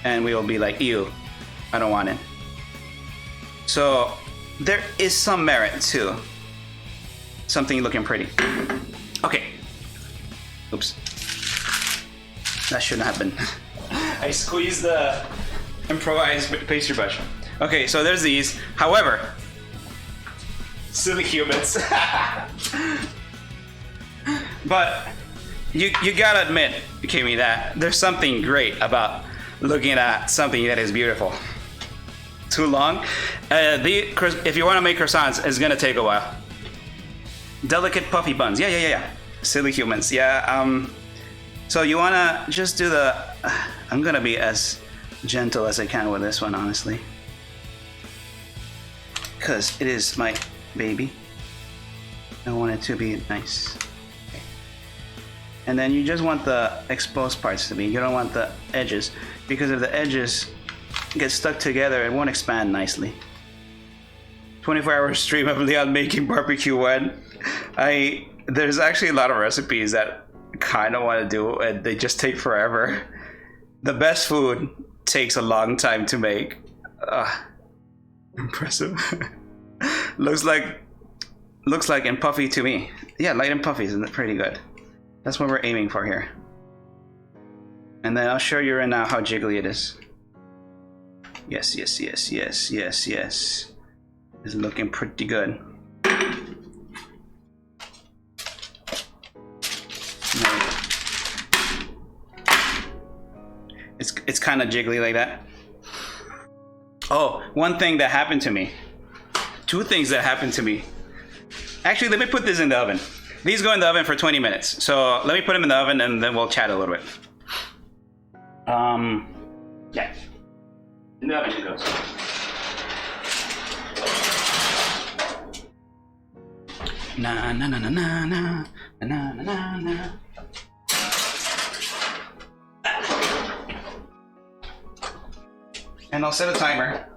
and we will be like, ew, I don't want it. So there is some merit to something looking pretty. Okay. Oops. That shouldn't happen. I squeezed the improvised pastry brush. Okay, so there's these. However, silly humans. But you gotta admit, Kimmy, that there's something great about looking at something that is beautiful. Too long. If you want to make croissants, it's gonna take a while. Delicate puffy buns. Yeah. Silly humans. Yeah. So you wanna just do the. I'm gonna be as gentle as I can with this one, honestly, because it is my baby. I want it to be nice. Okay. And then you just want the exposed parts to be. You don't want the edges, because if the edges get stuck together, it won't expand nicely. 24-hour stream of Leon making barbecue when there's actually a lot of recipes that I kind of want to do and they just take forever. The best food takes a long time to make. Impressive. looks like and puffy to me. Yeah, light and puffy is pretty good. That's what we're aiming for here. And then I'll show you right now how jiggly it is. Yes. It's looking pretty good. It's kind of jiggly like that. Oh, one thing that happened to me. Two things that happened to me. Actually, let me put this in the oven. These go in the oven for 20 minutes. So let me put them in the oven and then we'll chat a little bit. Yeah. In the oven it goes. Na na na na na na na na na. And I'll set a timer.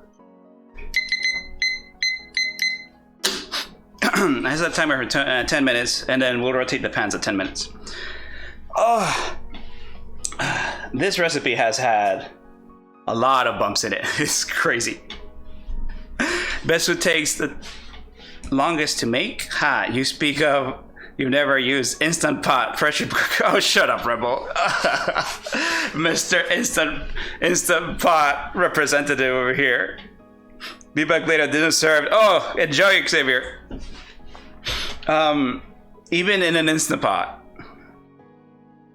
I set a timer for 10 minutes, and then we'll rotate the pans at 10 minutes. Oh, this recipe has had a lot of bumps in it. It's crazy. Best food takes the longest to make? Ha, you speak of You've never used Instant Pot pressure cooker. Oh, shut up, Rebel. Mr. Instant Pot representative over here. Be back later. Didn't serve. Oh, enjoy, Xavier. Even in an Instant Pot,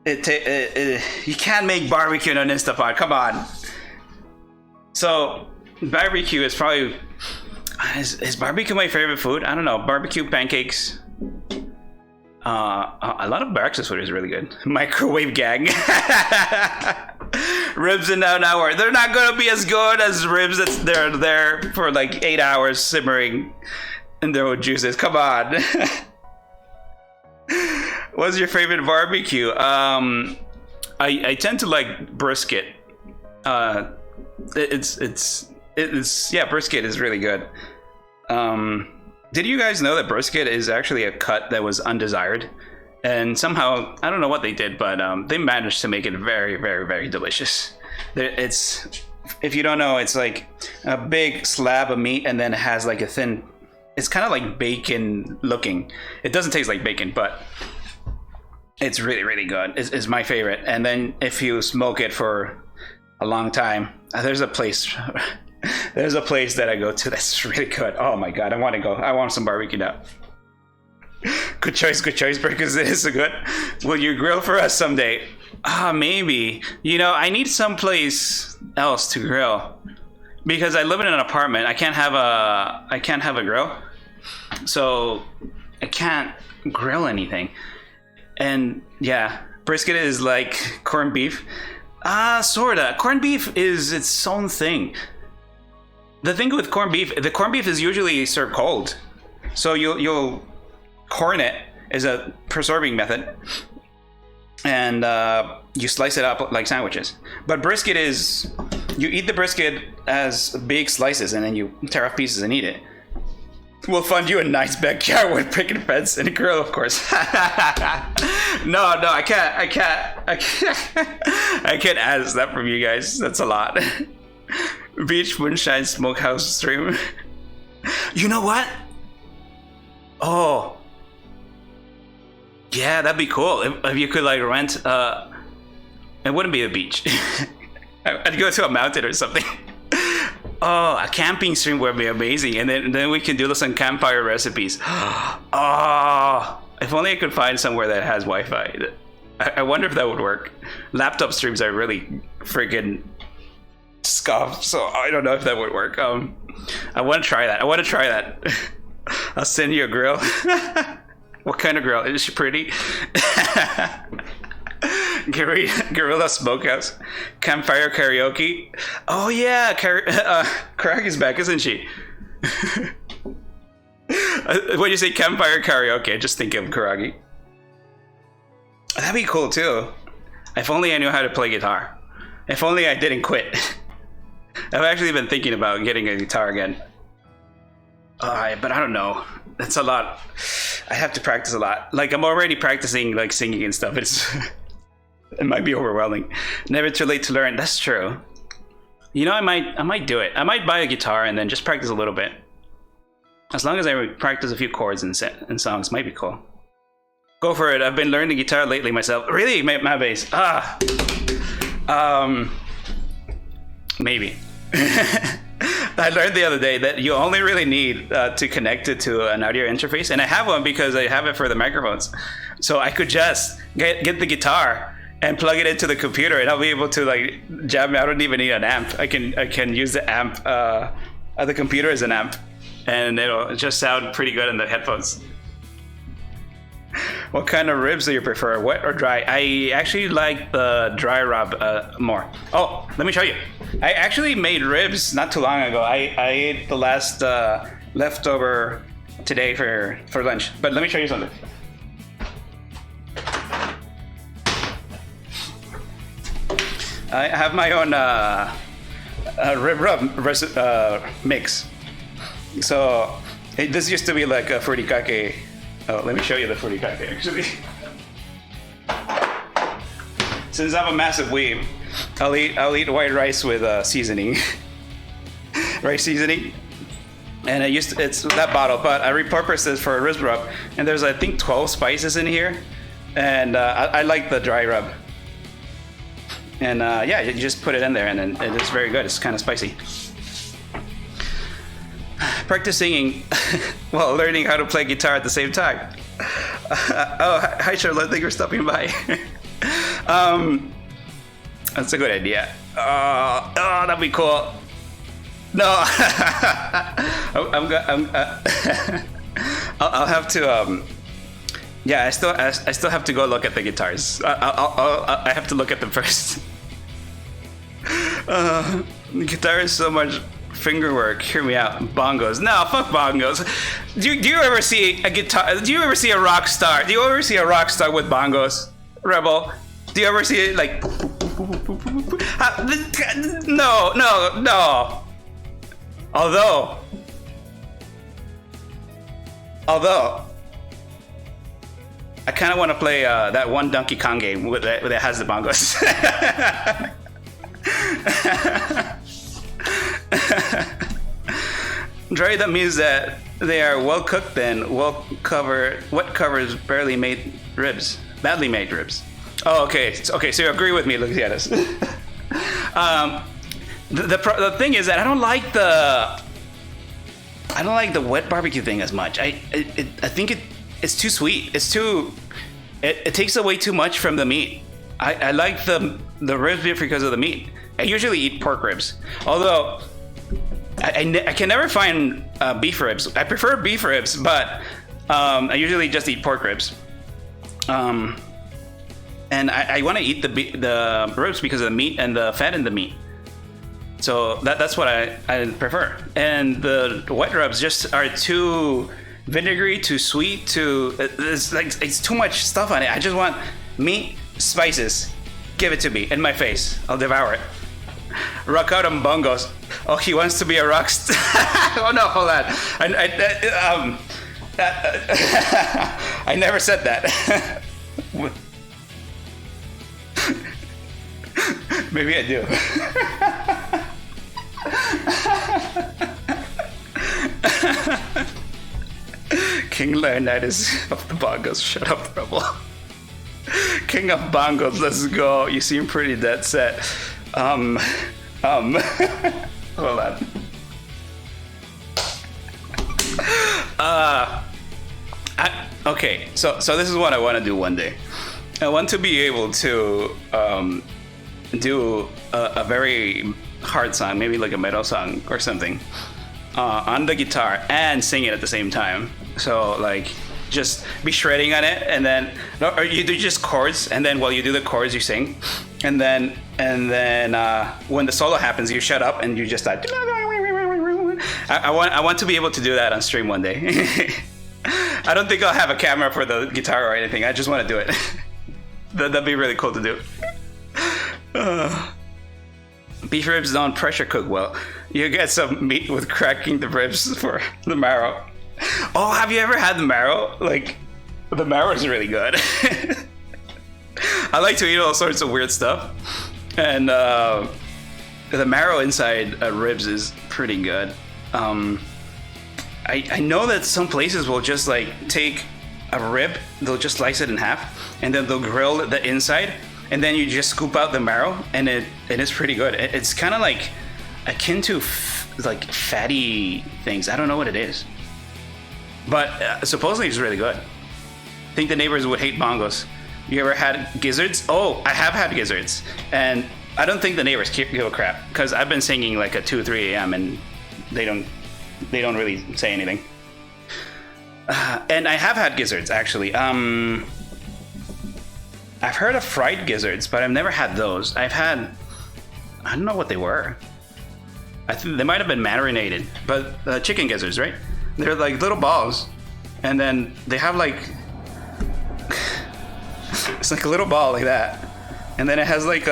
you can't make barbecue in an Instant Pot. Come on. So barbecue is probably is barbecue my favorite food? I don't know. Barbecue pancakes. A lot of breakfast food is really good. Microwave gang. Ribs in an hour. They're not gonna be as good as ribs they're there for like 8 hours simmering in their own juices. Come on. What's your favorite barbecue? I tend to like brisket. Yeah, brisket is really good. Did you guys know that brisket is actually a cut that was undesired? And somehow, I don't know what they did, but they managed to make it very, very, very delicious. It's, if you don't know, it's like a big slab of meat and then it has like a thin, it's kind of like bacon looking. It doesn't taste like bacon, but it's really, really good. It's my favorite. And then if you smoke it for a long time, there's a place that I go to that's really good. Oh my god, I want to go. I want some barbecue now. Good choice, because it is so good. Will you grill for us someday? Maybe. You know, I need someplace else to grill because I live in an apartment. I can't have a grill, so I can't grill anything. And yeah, brisket is like corned beef. Sorta. Corned beef is its own thing. The thing with corned beef, the corned beef is usually served cold. So you'll corn it is a preserving method. And you slice it up like sandwiches. But brisket is, you eat the brisket as big slices and then you tear off pieces and eat it. We'll fund you a nice backyard with picket fence and a grill, of course. No, I can't ask that from you guys. That's a lot. Beach Moonshine Smokehouse stream. You know what? Oh. Yeah, that'd be cool. If you could like rent, it wouldn't be a beach. I'd go to a mountain or something. Oh, a camping stream would be amazing. And then we can do some campfire recipes. Oh, if only I could find somewhere that has Wi-Fi. I wonder if that would work. Laptop streams are really freaking scuffed, so I don't know if that would work. I want to try that. I'll send you a grill. What kind of grill? Is she pretty? Gorilla Smokehouse. Campfire karaoke. Oh yeah, Karagi's back, isn't she? When you say campfire karaoke, I just think of Karagi. That'd be cool too. If only I knew how to play guitar. If only I didn't quit. I've actually been thinking about getting a guitar again. But I don't know. It's a lot. I have to practice a lot. Like I'm already practicing like singing and stuff. It might be overwhelming. Never too late to learn. That's true. You know, I might do it. I might buy a guitar and then just practice a little bit. As long as I practice a few chords and songs, might be cool. Go for it. I've been learning guitar lately myself. Really, my bass. Maybe. I learned the other day that you only really need to connect it to an audio interface, and I have one because I have it for the microphones. So I could just get the guitar and plug it into the computer, and I'll be able to like jam. I don't even need an amp. I can use the amp, the computer as an amp, and it'll just sound pretty good in the headphones. What kind of ribs do you prefer, wet or dry? I actually like the dry rub more. Oh, let me show you. I actually made ribs not too long ago. I ate the last leftover today for lunch. But let me show you something. I have my own rib rub mix. So this used to be like a furikake. Oh, let me show you the furikake actually. Since I'm a massive weeb, I'll eat white rice with seasoning. Rice seasoning. and it's that bottle, but I repurposed it for a rib rub, and there's I think 12 spices in here, and I like the dry rub. And yeah, you just put it in there, and then it's very good. It's kind of spicy. Practice singing while learning how to play guitar at the same time. Oh, hi Charlotte, thank you for stopping by. That's a good idea. Oh, that'd be cool. No, I'll have to. Yeah, I still have to go look at the guitars. I have to look at them first. The guitar is so much finger work. Hear me out. Bongos. No, fuck bongos. Do you ever see a guitar? Do you ever see a rock star? Do you ever see a rock star with bongos? Rebel. Do you ever see it like? No. Although, I kind of want to play that one Donkey Kong game that has the bongos. Dry, that means that they are well cooked and well covered. What covers badly made ribs? Oh, okay. Okay, so you agree with me, Lucianus. The thing is that I don't like the wet barbecue thing as much. I think it's too sweet. It takes away too much from the meat. I like the ribs because of the meat. I usually eat pork ribs, although I can never find beef ribs. I prefer beef ribs, but I usually just eat pork ribs. And I want to eat the ribs because of the meat and the fat in the meat. So that's what I prefer. And the wet rubs just are too vinegary, too sweet, it's too much stuff on it. I just want meat, spices. Give it to me in my face. I'll devour it. Rock out on bongos. Oh, he wants to be a rock star. Oh no, hold on. I never said that. Maybe I do. King Leonidas of the bongos. Shut up, Rebel. King of bongos, let's go. You seem pretty dead set. Hold on. Okay, so this is what I want to do one day. I want to be able to do a very hard song, maybe like a metal song or something, on the guitar and sing it at the same time. So like just be shredding on it, and then or you do just chords, and then while you do the chords you sing, and then when the solo happens you shut up and you just start. I want to be able to do that on stream one day. I don't think I'll have a camera for the guitar or anything. I just want to do it. That'd be really cool to do. Beef ribs don't pressure cook well. You get some meat with cracking the ribs for the marrow. Oh, have you ever had the marrow? Like, the marrow is really good. I like to eat all sorts of weird stuff, and the marrow inside ribs is pretty good. I know that some places will just like take a rib, they'll just slice it in half, and then they'll grill the inside, and then you just scoop out the marrow, and it is pretty good. It's kind of like akin to like fatty things. I don't know what it is, but supposedly it's really good. I think the neighbors would hate bongos. You ever had gizzards? Oh, I have had gizzards, and I don't think the neighbors give a crap because I've been singing like at 2-3 a.m. and they don't really say anything. And I have had gizzards actually. I've heard of fried gizzards, but I've never had those. I don't know what they were. I think they might have been marinated, but chicken gizzards, right? They're like little balls, and then they have like it's like a little ball like that, and then it has like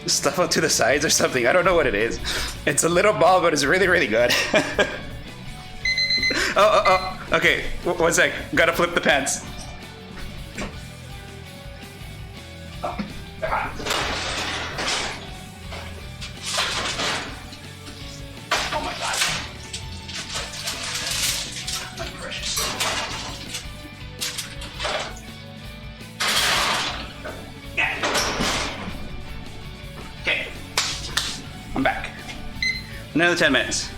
stuff up to the sides or something. I don't know what it is. It's a little ball, but it's really, really good. Oh, okay. One sec. Gotta flip the pants. Oh my god. Another 10 minutes.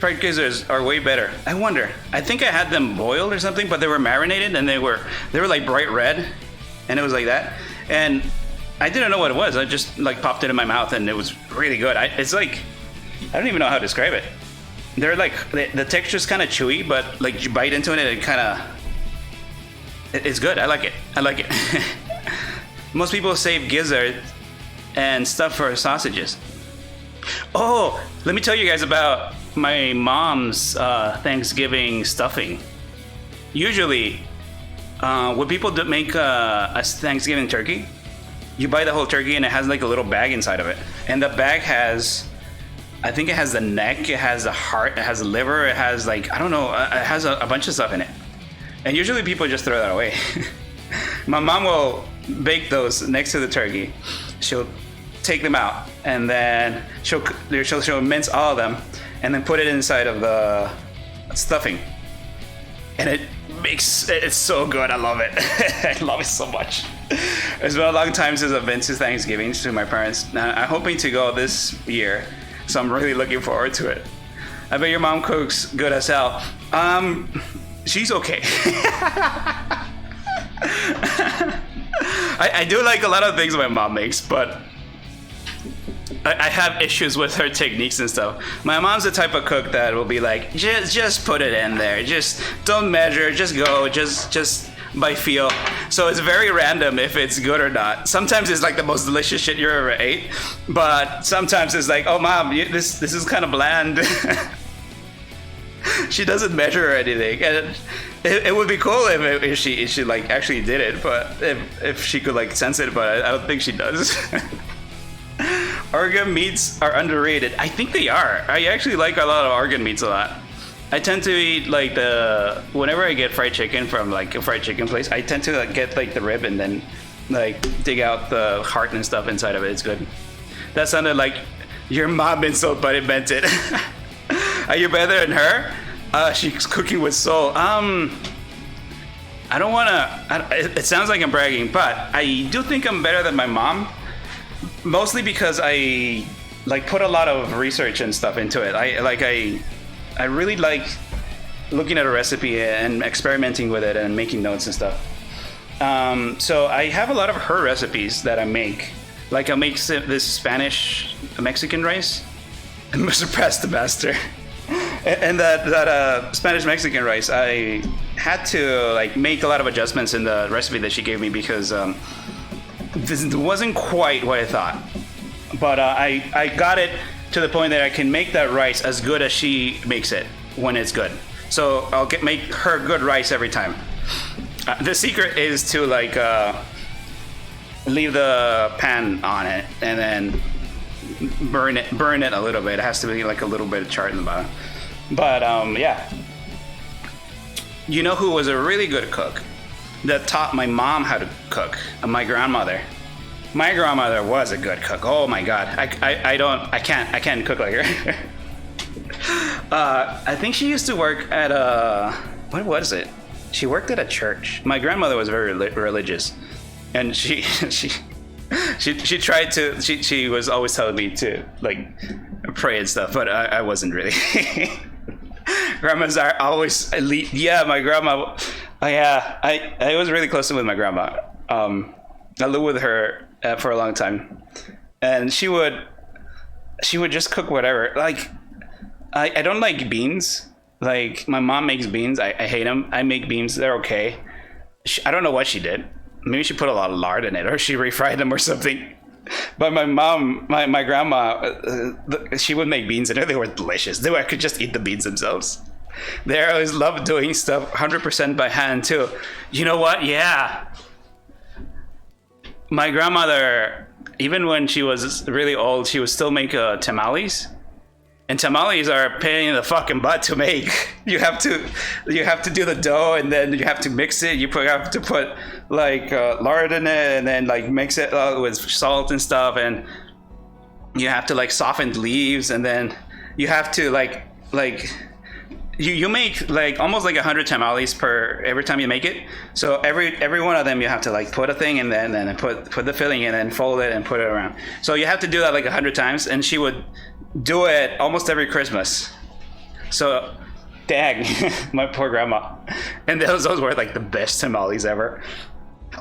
Fried gizzards are way better. I wonder. I think I had them boiled or something, but they were marinated and they were like bright red, and it was like that. And I didn't know what it was. I just like popped it in my mouth, and it was really good. It's like, I don't even know how to describe it. They're like the texture's kind of chewy, but like you bite into it, and it kind of it's good. I like it. Most people save gizzard and stuff for sausages. Oh, let me tell you guys about my mom's Thanksgiving stuffing. Usually, when people make a Thanksgiving turkey, you buy the whole turkey and it has like a little bag inside of it. And the bag has, I think it has the neck, it has the heart, it has the liver, it has like, I don't know, it has a bunch of stuff in it. And usually people just throw that away. My mom will bake those next to the turkey. She'll take them out, and then she'll mince all of them, and then put it inside of the stuffing. And it's so good. I love it. I love it so much. It's been a long time since I've been to Thanksgiving to my parents. I'm hoping to go this year, so I'm really looking forward to it. I bet your mom cooks good as hell. She's okay. I do like a lot of things my mom makes, but I have issues with her techniques and stuff. My mom's the type of cook that will be like, just put it in there. Just don't measure. Just go. Just by feel. So it's very random if it's good or not. Sometimes it's like the most delicious shit you ever ate, but sometimes it's like, oh mom, this is kind of bland. She doesn't measure or anything, and it would be cool if she like actually did it, but if she could like sense it, but I don't think she does. Organ meats are underrated. I think they are. I actually like a lot of organ meats a lot. I tend to eat like whenever I get fried chicken from like a fried chicken place, I tend to like, get like the rib and then like dig out the heart and stuff inside of it. It's good. That sounded like your mom insult, but it meant it. Are you better than her? She's cooking with soul. I don't wanna. It sounds like I'm bragging, but I do think I'm better than my mom. Mostly because I like put a lot of research and stuff into it. I really like looking at a recipe and experimenting with it and making notes and stuff. So I have a lot of her recipes that I make. Like I'll make this Spanish Mexican rice. I'm surpassed the master. And that Spanish Mexican rice, I had to like make a lot of adjustments in the recipe that she gave me because this wasn't quite what I thought. But I got it to the point that I can make that rice as good as she makes it when it's good. So I'll make her good rice every time. The secret is to like leave the pan on it and then burn it a little bit. It has to be like a little bit of char in the bottom. But yeah. You know who was a really good cook that taught my mom how to cook? My grandmother. My grandmother was a good cook. Oh my god. I can't cook like her. I think she used to work at what was it? She worked at a church. My grandmother was very religious, and she tried to. She was always telling me to like pray and stuff, but I wasn't really. Grandmas are always elite. Yeah, my grandma. Yeah, I was really close with my grandma. I lived with her for a long time, and she would just cook whatever. Like, I don't like beans. Like, my mom makes beans. I hate them. I make beans. They're okay. I don't know what she did. Maybe she put a lot of lard in it, or she refried them or something. But my mom, my grandma, she would make beans, and they were delicious. I could just eat the beans themselves. They always loved doing stuff 100% by hand, too. You know what? Yeah. My grandmother, even when she was really old, she would still make tamales. And tamales are a pain in the fucking butt to make. You have to do the dough, and then you have to mix it. You have to put like lard in it, and then like mix it with salt and stuff. And you have to like soften the leaves, and then you have to like you make like almost like 100 tamales per every time you make it. So every one of them you have to like put a thing in there and then put the filling in and fold it and put it around. So you have to do that like 100 times, and she would do it almost every Christmas. So dang, my poor grandma. And those were like the best tamales ever.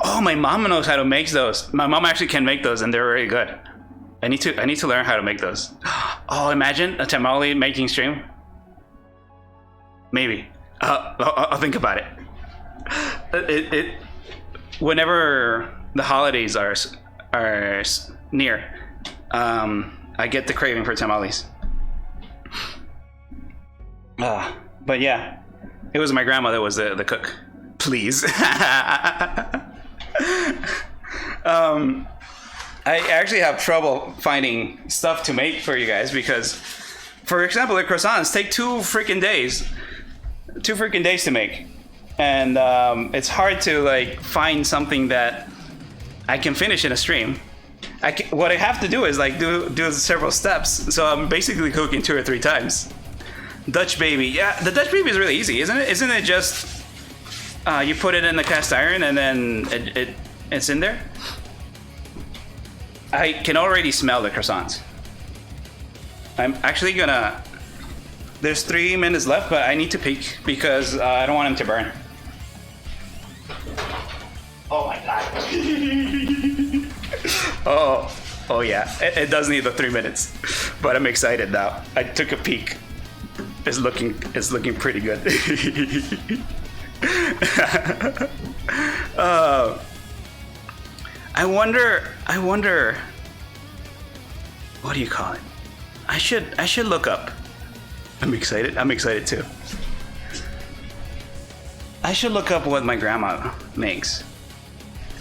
Oh, my mom knows how to make those. My mom actually can make those, and they're very good. I need to learn how to make those. Oh, imagine a tamale making stream. Maybe. I'll think about it. Whenever the holidays are near, I get the craving for tamales. But yeah, it was my grandma that was the cook. Please. I actually have trouble finding stuff to make for you guys because, for example, the croissants take 2 freaking days to make, and it's hard to like find something that I can finish in a stream. What I have to do is like do several steps, so I'm basically cooking 2 or 3 times. Dutch baby, yeah, the Dutch baby is really easy, isn't it? Isn't it just you put it in the cast iron and then it's in there? I can already smell the croissants. I'm actually gonna. There's 3 minutes left, but I need to peek because I don't want them to burn. Oh my god. oh yeah. It does need the 3 minutes, but I'm excited now. I took a peek. It's looking pretty good. I wonder. What do you call it? I should look up. I'm excited too. I should look up what my grandma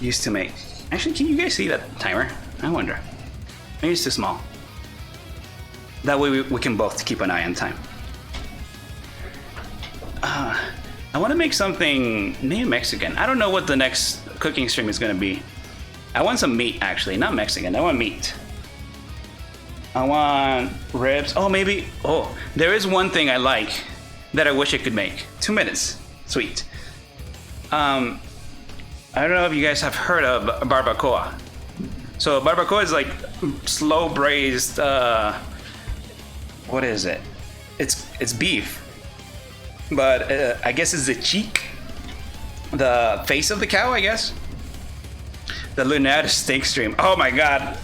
used to make. Actually, can you guys see that timer? I wonder. Maybe it's too small. That way we can both keep an eye on time. I want to make something maybe Mexican. I don't know what the next cooking stream is going to be. I want some meat, actually. Not Mexican. I want meat. I want ribs. Oh, maybe. Oh, there is one thing I like that I wish I could make. 2 minutes. Sweet. I don't know if you guys have heard of barbacoa. So barbacoa is like slow braised. What is it? It's beef. But I guess it's the cheek, the face of the cow, I guess. The lunar steak stream. Oh my god.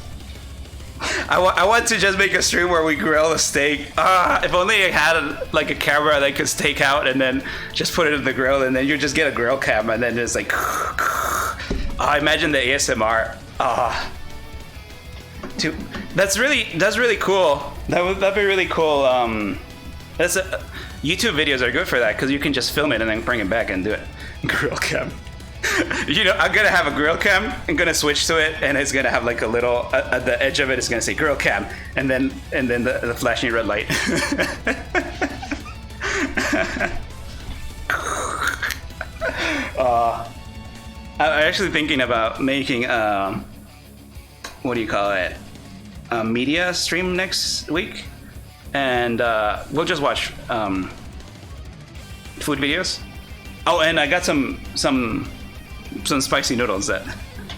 I want to just make a stream where we grill a steak. If only I had like a camera that I could stake out and then just put it in the grill, and then you just get a grill cam and then it's like. I imagine the ASMR. That's really cool. That'd be really cool. YouTube videos are good for that because you can just film it and then bring it back and do it. Grill cam. You know, I'm gonna have a grill cam. I'm gonna switch to it, and it's gonna have like a little at the edge of it. It's gonna say grill cam, and then the flashing red light. I'm actually thinking about making what do you call it? A media stream next week, and we'll just watch food videos. Oh, and I got some spicy noodles that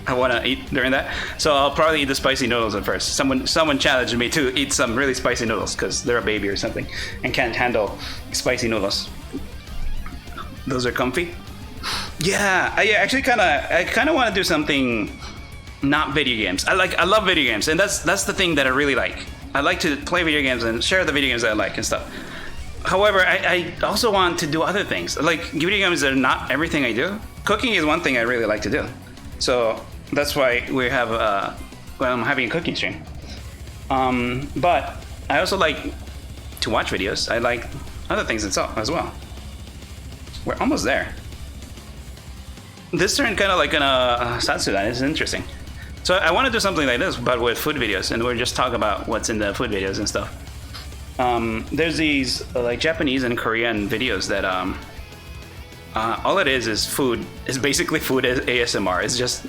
I want to eat during that. So I'll probably eat the spicy noodles at first. Someone challenged me to eat some really spicy noodles because they're a baby or something and can't handle spicy noodles. Those are comfy. Yeah, I actually kind of want to do something not video games. I love video games, and that's the thing that I really like. I like to play video games and share the video games that I like and stuff. However, I also want to do other things. Like, video games are not everything I do. Cooking is one thing I really like to do. So that's why we have, I'm having a cooking stream. But I also like to watch videos. I like other things as well. We're almost there. This turned kind of like in a Satsudan. It's interesting. So I want to do something like this, but with food videos, and we'll just talk about what's in the food videos and stuff. There's these like Japanese and Korean videos that all it is food. It's basically food ASMR. It's just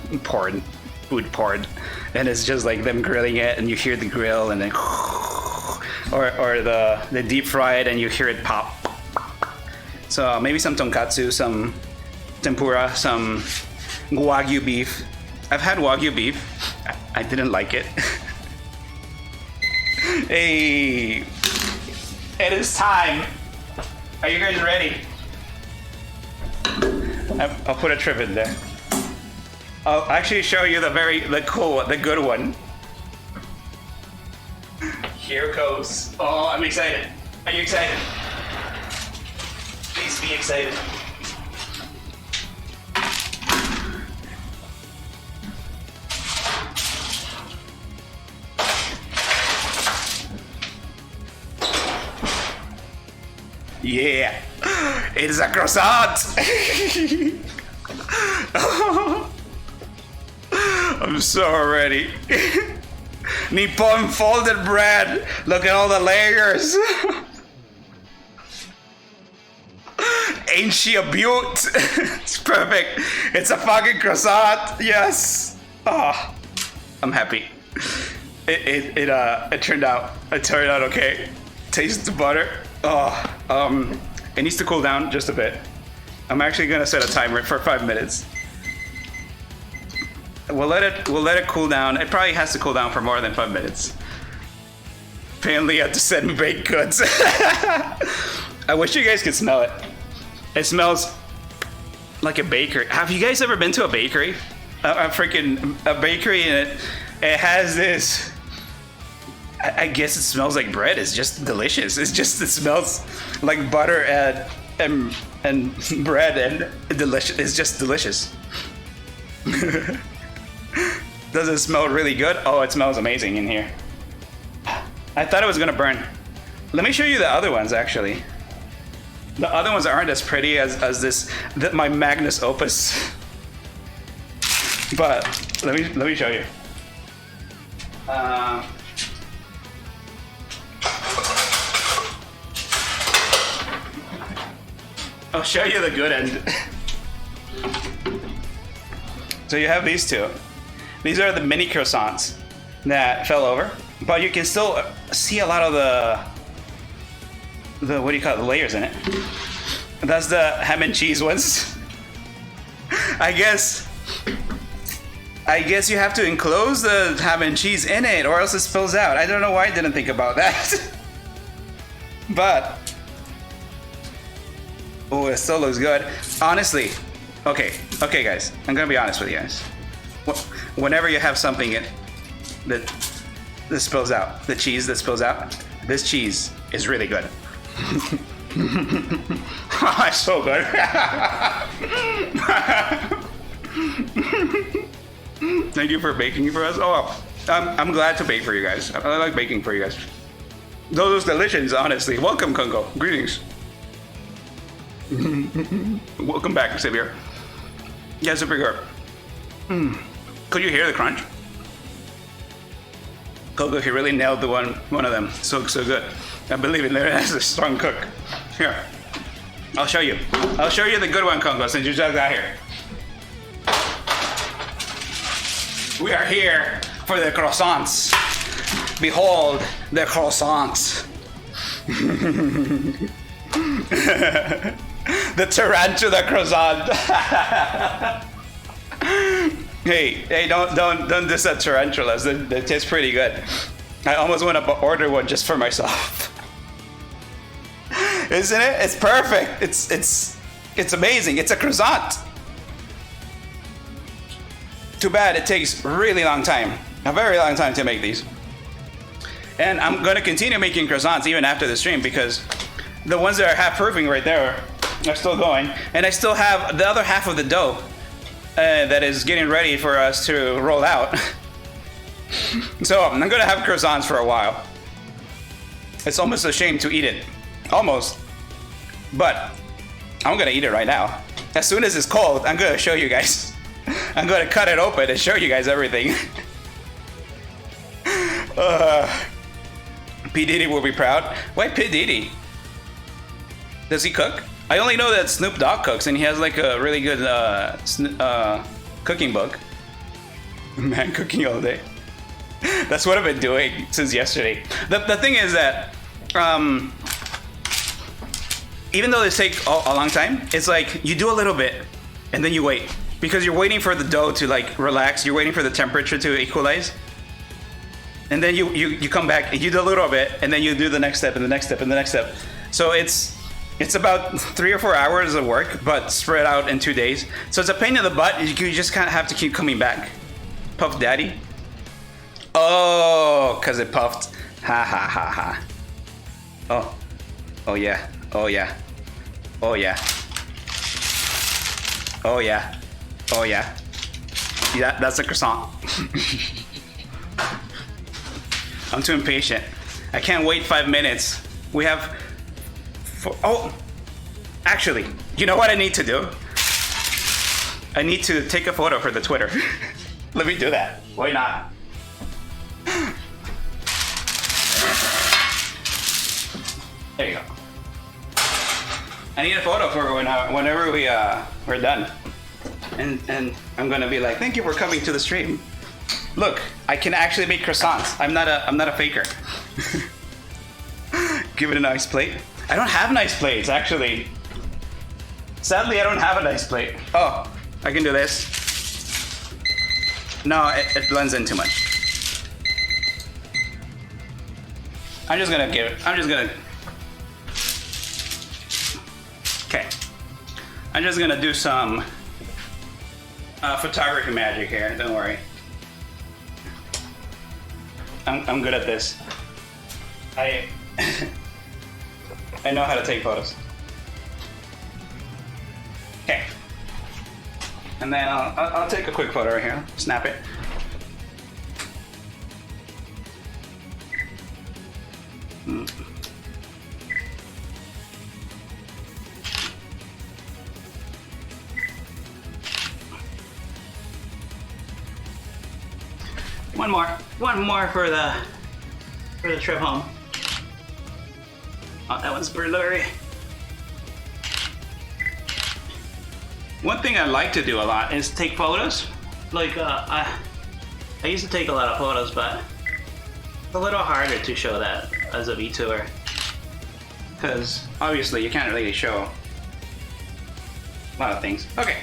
food porn, and it's just like them grilling it, and you hear the grill, and then or the deep fry it, and you hear it pop. So maybe some tonkatsu, some tempura, some Wagyu beef. I've had Wagyu beef. I didn't like it. Hey, it is time. Are you guys ready? I'll put a trip in there. I'll actually show you the good one. Here goes. Oh, I'm excited. Are you excited? Please be excited. Yeah, it is a croissant. I'm so ready. Nippon folded bread. Look at all the layers. Ain't she a beaut? It's perfect. It's a fucking croissant. Yes. Oh, I'm happy. It turned out okay. Taste the butter. Oh, it needs to cool down just a bit. I'm actually gonna set a timer for 5 minutes. We'll let it cool down. It probably has to cool down for more than 5 minutes. Apparently, I have to send baked goods. I wish you guys could smell it. It smells like a bakery. Have you guys ever been to a bakery? A bakery, and it has this. I guess it smells like bread. It's just delicious. It smells like butter and bread and delicious. It's just delicious. Does it smell really good? Oh, it smells amazing in here. I thought it was gonna burn. Let me show you the other ones actually. The other ones aren't as pretty as this, my Magnus Opus. But let me show you. I'll show you the good end. So you have these two. These are the mini croissants that fell over, but you can still see a lot of the what do you call it, the layers in it. That's the ham and cheese ones. I guess you have to enclose the ham and cheese in it, or else it spills out. I don't know why I didn't think about that. But oh, it still looks good. Honestly, okay, guys. I'm gonna be honest with you guys. Whenever you have something that spills out, the cheese that spills out, this cheese is really good. It's so good. Thank you for baking for us. Oh, I'm glad to bake for you guys. I like baking for you guys. Those delicious, honestly. Welcome, Congo. Greetings. Welcome back, Xavier. Yeah, super good. Could you hear the crunch? Coco, he really nailed one of them. So good. I believe it. That's a strong cook. Here, I'll show you. I'll show you the good one, Congo, since you just got here. We are here for the croissants. Behold the croissants. The tarantula croissant. Hey, don't diss that tarantulas. They taste pretty good. I almost want to order one just for myself. Isn't it? It's perfect. It's amazing. It's a croissant. Too bad it takes really long time. A very long time to make these. And I'm going to continue making croissants even after the stream because the ones that are half proofing right there are still going. And I still have the other half of the dough that is getting ready for us to roll out. So I'm going to have croissants for a while. It's almost a shame to eat it. Almost. But I'm going to eat it right now. As soon as it's cold, I'm going to show you guys. I'm going to cut it open and show you guys everything. P. Diddy will be proud. Why P. Diddy? Does he cook? I only know that Snoop Dogg cooks and he has like a really good cooking book. Man, cooking all day. That's what I've been doing since yesterday. The thing is that even though this takes a long time, it's like you do a little bit and then you wait because you're waiting for the dough to like relax. You're waiting for the temperature to equalize. And then you come back and you do a little bit and then you do the next step and the next step and the next step. So it's about 3 or 4 hours of work, but spread out in 2 days. So it's a pain in the butt. You just kind of have to keep coming back. Puff Daddy. Oh, because it puffed. Ha ha ha ha. Oh. Oh yeah. Oh yeah. Oh yeah. Oh yeah. Oh yeah. Yeah, that's a croissant. I'm too impatient. I can't wait 5 minutes. We have... Oh! Actually, you know what I need to do? I need to take a photo for the Twitter. Let me do that. Why not? There you go. I need a photo for whenever we're done. And I'm gonna be like, thank you for coming to the stream. Look, I can actually make croissants. I'm not a faker. Give it a nice plate. I don't have nice plates, actually. Sadly, I don't have a nice plate. Oh, I can do this. No, it blends in too much. I'm just gonna. Okay. I'm just gonna do some photography magic here. Don't worry. I'm good at this. I know how to take photos. Okay. And then I'll take a quick photo right here. Snap it. One more for the trip home. Oh, that one's blurry. One thing I like to do a lot is take photos. Like I used to take a lot of photos, but it's a little harder to show that as a VTuber, because obviously you can't really show a lot of things. Okay,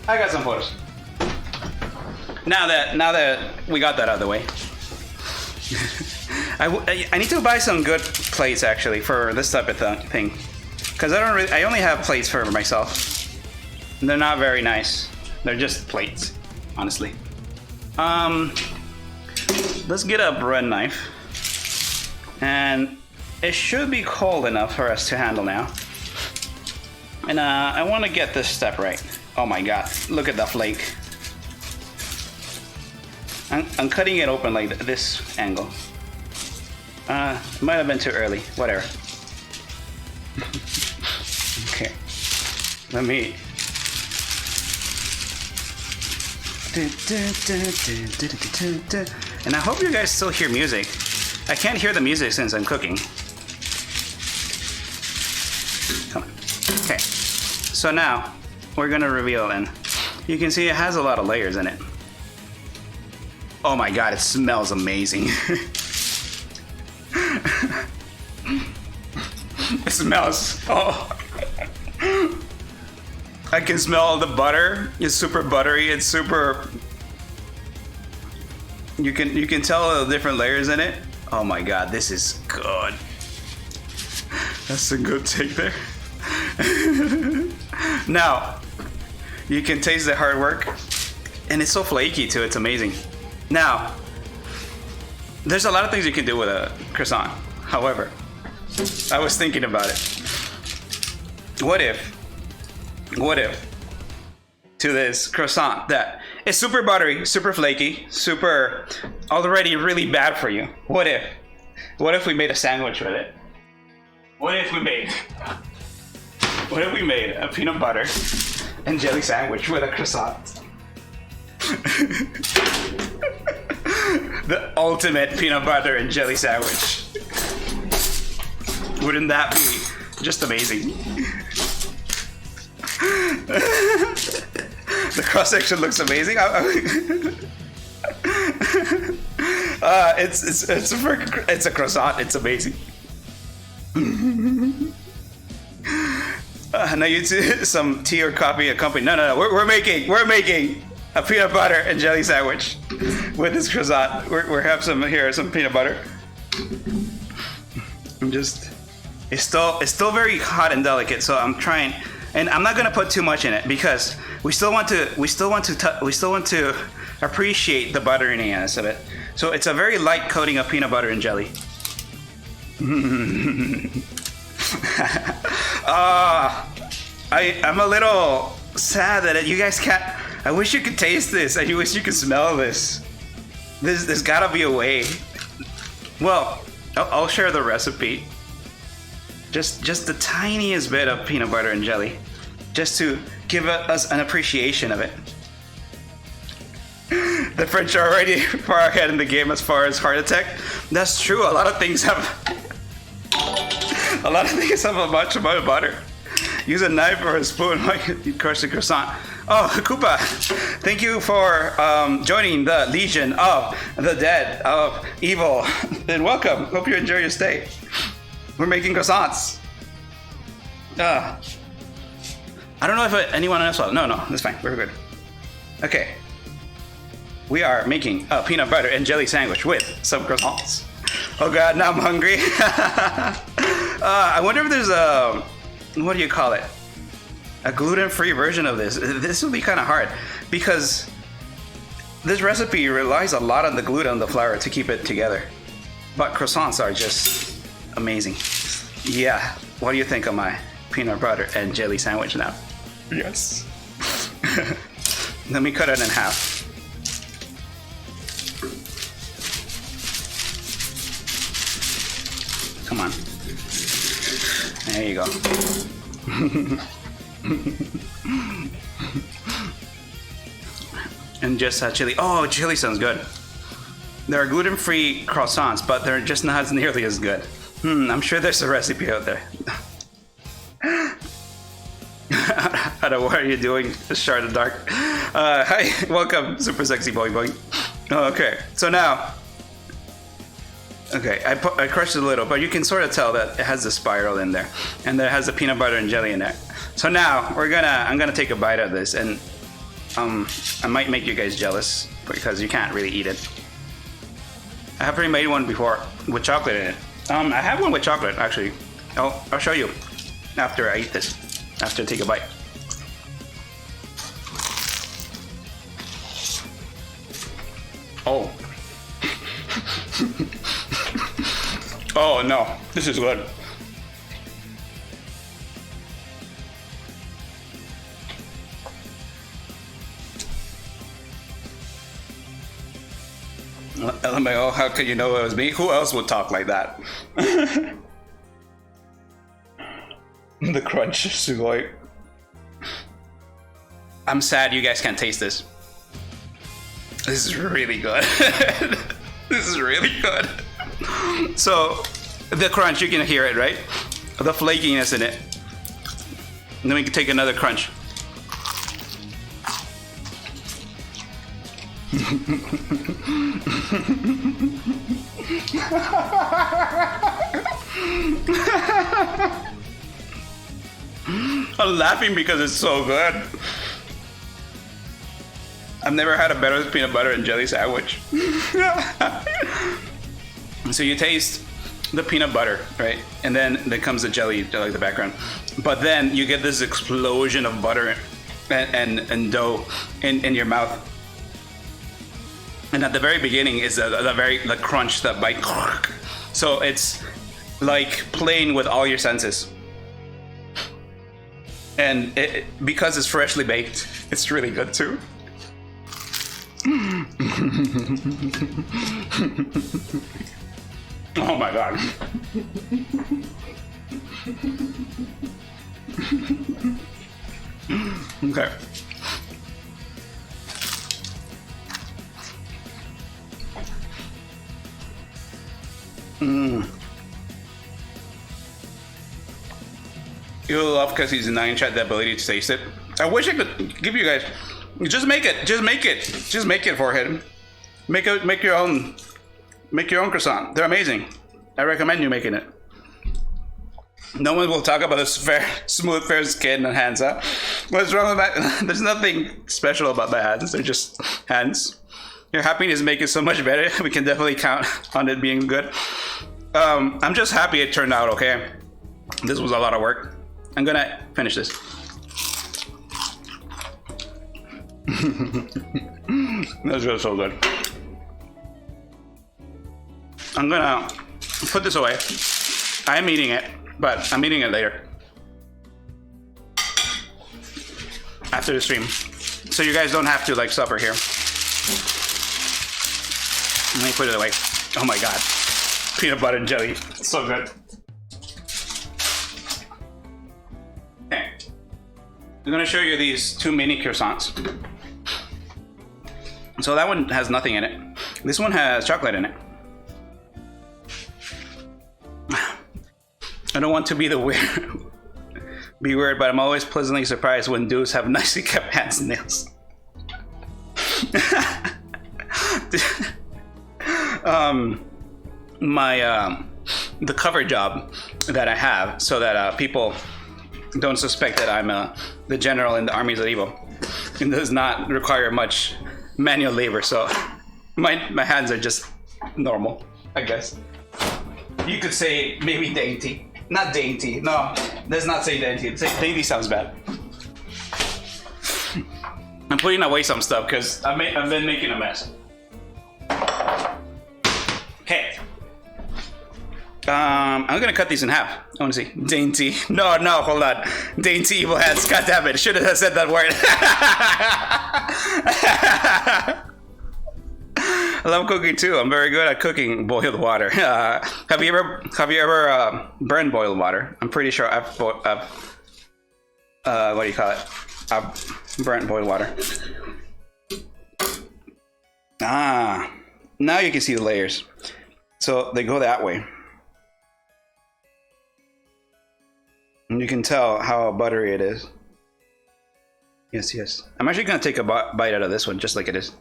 I got some photos. Now that we got that out of the way, I need to buy some good plates actually for this type of thing, because I only have plates for myself. And they're not very nice. They're just plates, honestly. Let's get a bread knife, and it should be cold enough for us to handle now. And I want to get this step right. Oh my god, look at that flake. I'm cutting it open like this angle. It might have been too early. Whatever. Okay. Let me. And I hope you guys still hear music. I can't hear the music since I'm cooking. Come on. Okay. So now we're gonna reveal, and you can see it has a lot of layers in it. Oh my god, it smells amazing. It smells. Oh. I can smell the butter. It's super buttery. It's super. You can tell the different layers in it. Oh my god, this is good. That's a good take there. Now, you can taste the hard work, and it's so flaky too. It's amazing. Now, there's a lot of things you can do with a croissant. However, I was thinking about it. What if to this croissant that is super buttery, super flaky, super already really bad for you? What if we made a sandwich with it? What if we made a peanut butter and jelly sandwich with a croissant? The ultimate peanut butter and jelly sandwich. Wouldn't that be just amazing? The cross section looks amazing. It's a croissant. It's amazing. No, you too. Some tea or coffee accompanied. No. We're making a peanut butter and jelly sandwich with this croissant. We have some here, some peanut butter. It's still very hot and delicate, so I'm trying, and I'm not gonna put too much in it because we still want to appreciate the butteriness of it. So it's a very light coating of peanut butter and jelly. I'm a little sad that you guys can't. I wish you could taste this. I wish you could smell this. There's gotta be a way. Well, I'll share the recipe. Just the tiniest bit of peanut butter and jelly, just to give us an appreciation of it. The French are already far ahead in the game as far as heart attack. That's true. A lot of things have a much amount of butter. Use a knife or a spoon like you crush the croissant. Oh, Koopa, thank you for joining the Legion of the Dead of Evil. And welcome. Hope you enjoy your stay. We're making croissants. I don't know if anyone else will. No, that's fine. We're good. Okay. We are making a peanut butter and jelly sandwich with some croissants. Oh God, now I'm hungry. I wonder if there's a, what do you call it? A gluten-free version of this. This would be kind of hard because this recipe relies a lot on the gluten on the flour to keep it together. But croissants are just amazing. Yeah. What do you think of my peanut butter and jelly sandwich now? Yes. Let me cut it in half. Come on. There you go. And just chili. Oh, chili sounds good. There are gluten-free croissants, but they're just not nearly as good. I'm sure there's a recipe out there. What are you doing, Shard of Dark? Hi, welcome, super sexy boy boy. Okay, so now, okay, I crushed it a little, but you can sort of tell that it has the spiral in there, and that it has the peanut butter and jelly in there. So now I'm gonna take a bite of this, and I might make you guys jealous because you can't really eat it. I have already made one before with chocolate in it. I have one with chocolate actually. I'll show you after I eat this. After I take a bite. Oh. Oh no, this is good. LMAO, how could you know it was me? Who else would talk like that? The crunch is sugoi. I'm sad you guys can't taste this. This is really good. This is really good. So, the crunch, you can hear it, right? The flakiness in it. And then we can take another crunch. I'm laughing because it's so good. I've never had a better peanut butter and jelly sandwich. So you taste the peanut butter, right? And then there comes the jelly, like the background. But then you get this explosion of butter and dough in your mouth. And at the very beginning is the crunch, that bite. So it's like playing with all your senses. And because it's freshly baked, it's really good too. Oh my god. Okay. You'll love because he's denying chat the ability to taste it. I wish I could give you guys. Just make it. Just make it. Just make it for him. Make your own. Make your own croissant. They're amazing. I recommend you making it. No one will talk about this smooth, fair skin and hands, huh? What's wrong with that? There's nothing special about my hands. They're just hands. Your happiness make it so much better. We can definitely count on it being good. I'm just happy it turned out okay. This was a lot of work. I'm gonna finish this. That's just so good. I'm gonna put this away. I'm eating it, but I'm eating it later. After the stream. So you guys don't have to like suffer here. Let me put it away. Oh my god. Peanut butter and jelly. It's so good. Okay. I'm gonna show you these two mini croissants. So that one has nothing in it. This one has chocolate in it. I don't want to be weird, but I'm always pleasantly surprised when dudes have nicely kept hands and nails. The cover job that I have, so that people don't suspect that I'm the general in the armies of evil. It does not require much manual labor, so my hands are just normal, I guess. You could say maybe dainty. Not dainty. No, let's not say dainty. Say dainty sounds bad. I'm putting away some stuff because I've been making a mess. Okay. I'm gonna cut these in half. I want to see dainty. No, hold on. Dainty evil hands. God damn it! Should have said that word. I love cooking too. I'm very good at cooking boiled water. Have you ever burned boiled water? I'm pretty sure I've what do you call it? I've burnt boiled water. Now you can see the layers. So they go that way. And you can tell how buttery it is. Yes. I'm actually gonna take a bite out of this one just like it is.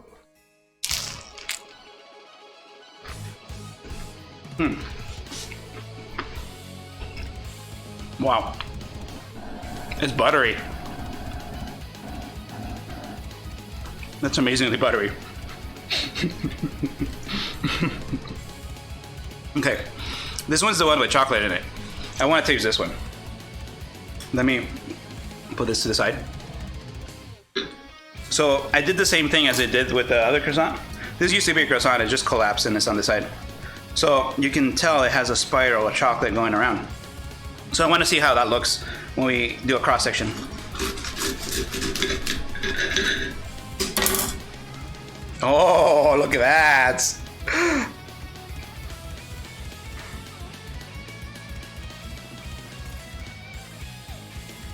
Wow. It's buttery. That's amazingly buttery. Okay. This one's the one with chocolate in it. I want to taste this one. Let me put this to the side. So I did the same thing as I did with the other croissant. This used to be a croissant, it just collapsed and it's on the side. So you can tell it has a spiral of chocolate going around. So I want to see how that looks when we do a cross section. Oh, look at that.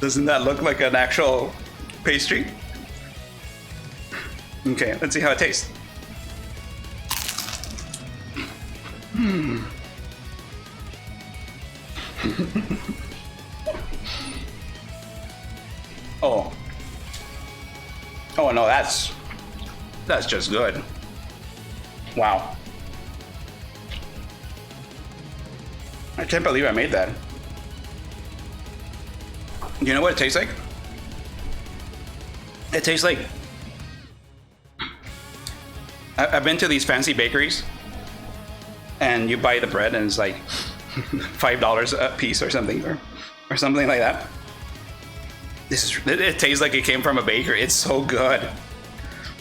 Doesn't that look like an actual pastry? Okay, let's see how it tastes. Oh no, that's just good. Wow. I can't believe I made that. You know what it tastes like? It tastes like... I've been to these fancy bakeries and you buy the bread and it's like $5 a piece or something, or something like that. It tastes like it came from a bakery. It's so good.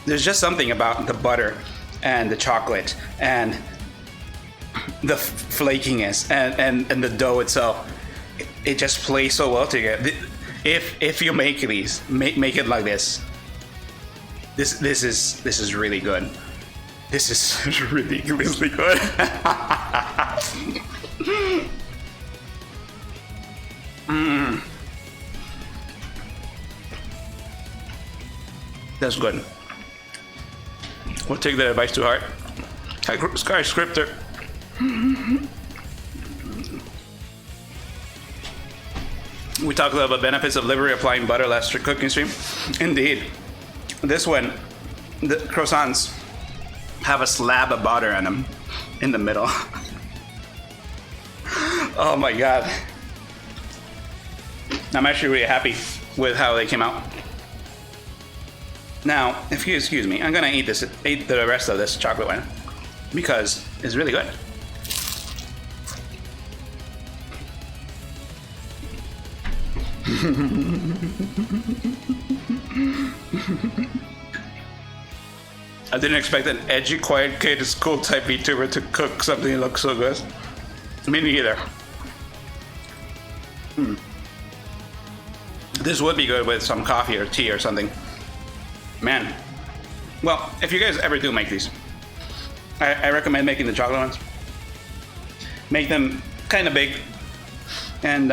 There's just something about the butter and the chocolate and the flakiness and the dough itself. It just plays so well together. If you make these, make it like this. This is really good. This is really good. That's good. We'll take that advice to heart. Skyscriptor. We talked about the benefits of livery applying butter last cooking stream. Indeed. This one, the croissants have a slab of butter on them in the middle. Oh my god. I'm actually really happy with how they came out. Now, if you excuse me, I'm gonna eat the rest of this chocolate one because it's really good. I didn't expect an edgy, quiet kid school type VTuber to cook something that looks so good. Me neither. This would be good with some coffee or tea or something. Man. Well, if you guys ever do make these, I recommend making the chocolate ones. Make them kind of big. And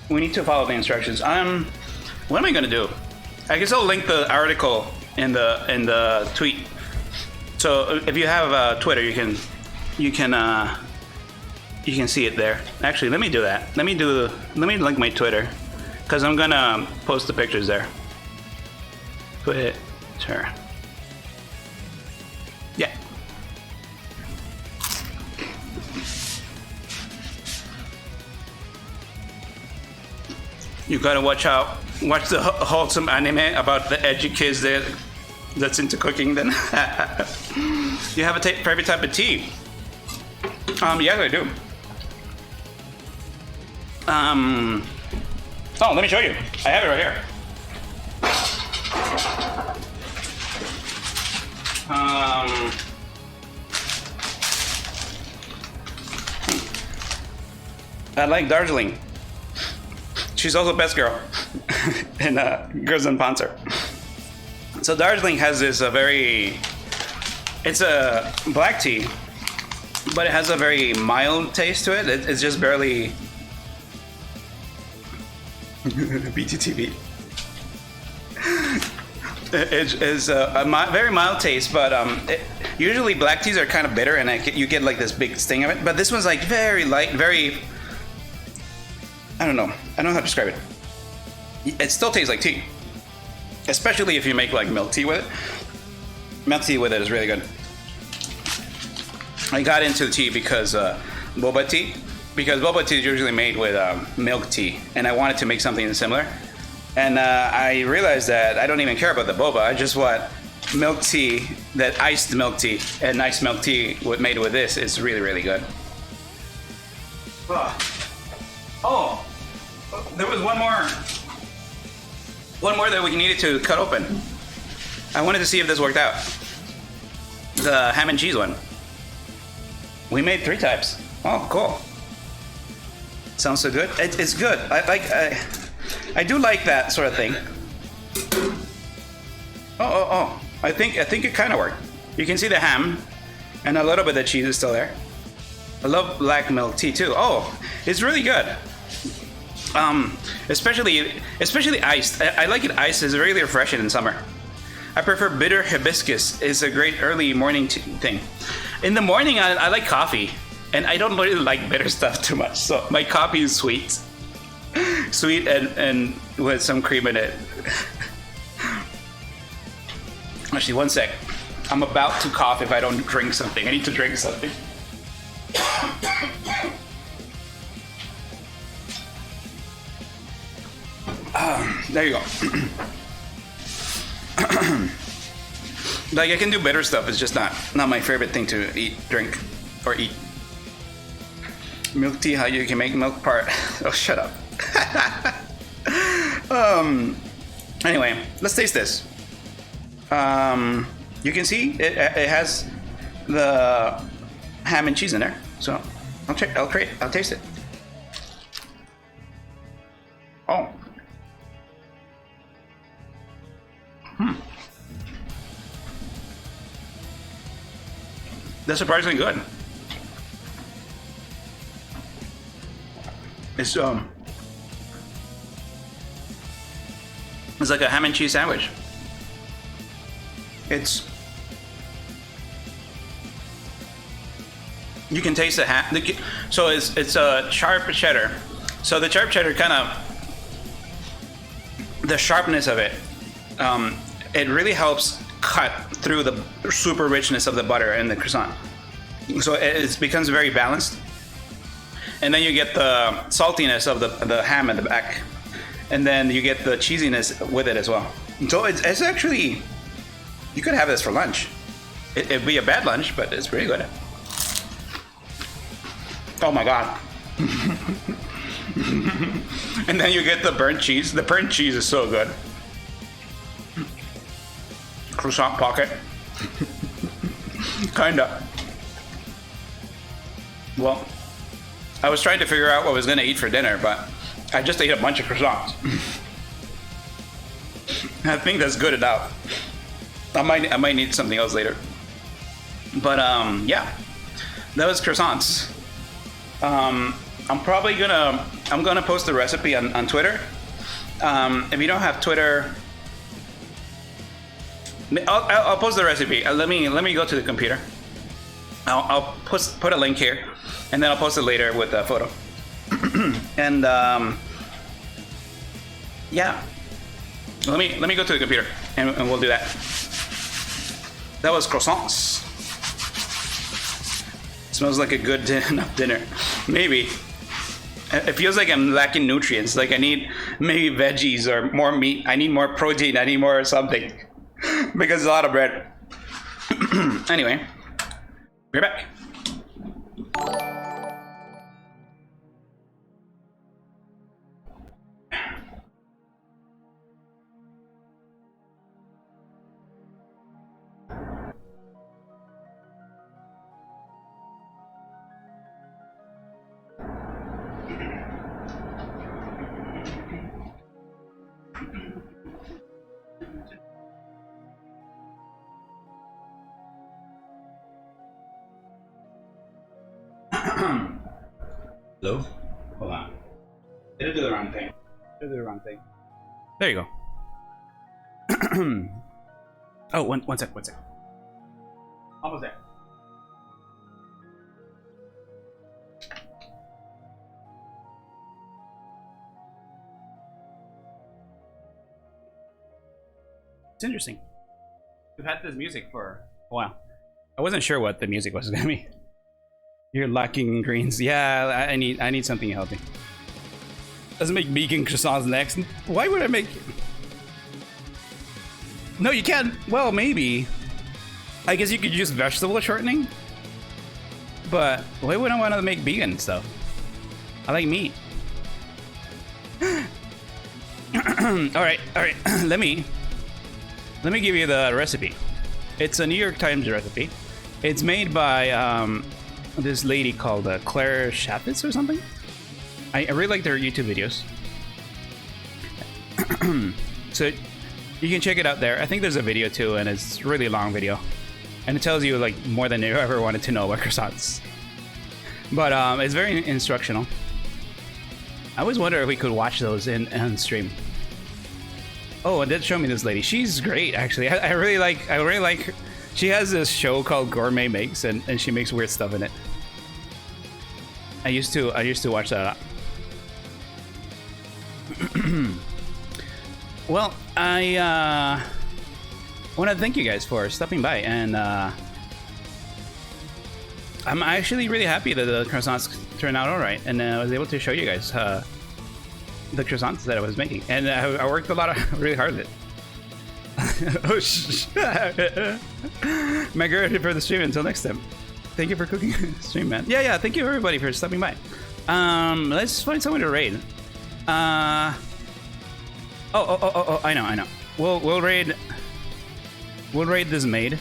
we need to follow the instructions. What am I gonna do? I guess I'll link the article in the tweet. So if you have Twitter, you can see it there. Actually, let me do that. Let me link my Twitter, because I'm gonna post the pictures there. Twitter. Yeah. You gotta watch the wholesome anime about the edgy kids that's into cooking. Then you have a favorite type of tea? Yes, I do. Oh, let me show you. I have it right here. I like Darjeeling. She's also best girl in Girls and Panzer. So Darjeeling has this it's a black tea, but it has a very mild taste to it. It's just barely bttv. It's a very mild taste, but usually black teas are kind of bitter, and you get like this big sting of it. But this one's like very light, very, I don't know how to describe it. It still tastes like tea, especially if you make like milk tea with it. Milk tea with it is really good. I got into the tea because boba tea is usually made with milk tea, and I wanted to make something similar. And I realized that I don't even care about the boba. I just want milk tea, that iced milk tea, and iced milk tea made with this is really, really good. Oh, there was one more that we needed to cut open. I wanted to see if this worked out. The ham and cheese one. We made 3 types. Oh, cool. Sounds so good. It's good. I do like that sort of thing. Oh. I think it kind of worked. You can see the ham, and a little bit of cheese is still there. I love black milk tea too. Oh, it's really good. Especially iced. I like it iced. It's really refreshing in summer. I prefer bitter hibiscus. It's a great early morning thing. In the morning, I like coffee, and I don't really like bitter stuff too much. So my coffee is sweet. Sweet and with some cream in it. Actually, one sec. I'm about to cough if I don't drink something. I need to drink something. There you go. Like, I can do bitter stuff. It's just not my favorite thing to drink. Milk tea, how you can make milk part. Oh, shut up. Anyway, let's taste this. You can see it has the ham and cheese in there. So I'll taste it. Oh. That's surprisingly good. It's like a ham and cheese sandwich. You can taste the ham. So it's a sharp cheddar. So the sharp cheddar the sharpness of it, it really helps cut through the super richness of the butter and the croissant. So it becomes very balanced. and then you get the saltiness of the ham in the back, and then you get the cheesiness with it as well. So it's actually, you could have this for lunch. It'd be a bad lunch, but it's pretty good. Oh my god. And then you get the burnt cheese. The burnt cheese is so good. Croissant pocket. Kinda. Well, I was trying to figure out what I was gonna eat for dinner, but I just ate a bunch of croissants. I think that's good enough. I might need something else later. But yeah, that was croissants. I'm gonna post the recipe on Twitter. If you don't have Twitter, I'll post the recipe. Let me go to the computer. I'll put a link here, and then I'll post it later with a photo. And yeah, let me go to the computer, and we'll do that. That was croissants. Smells like a good enough dinner. Maybe. It feels like I'm lacking nutrients. Like I need maybe veggies or more meat. I need more protein. I need more something. Because it's a lot of bread. Anyway, we're back. Hello? Hold on. Did I do the wrong thing? There you go. Oh, one sec. Almost there. It's interesting. We've had this music for a while. I wasn't sure what the music was gonna be. You're lacking greens. Yeah, I need something healthy. Let's make vegan croissants next. Why would I make? No, you can't. Well, maybe. I guess you could use vegetable shortening. But why would I want to make vegan stuff? I like meat. All right. Let me give you the recipe. It's a New York Times recipe. It's made by this lady called Claire Chaffetz or something. I really like their YouTube videos. So you can check it out there. I think there's a video too, and it's a really long video. And it tells you like more than you ever wanted to know about croissants. But it's very instructional. I always wonder if we could watch those on stream. Oh, and did show me this lady. She's great, actually. I really like her. She has this show called Gourmet Makes, and she makes weird stuff in it. I used to watch that a lot. Well, I want to thank you guys for stopping by, and I'm actually really happy that the croissants turned out all right, and I was able to show you guys the croissants that I was making, and I worked really hard at it. Oh, my girl for the stream. Until next time. Thank you for cooking the stream, man. Yeah. Thank you everybody for stopping by. Let's find someone to raid. I know. We'll raid this maid.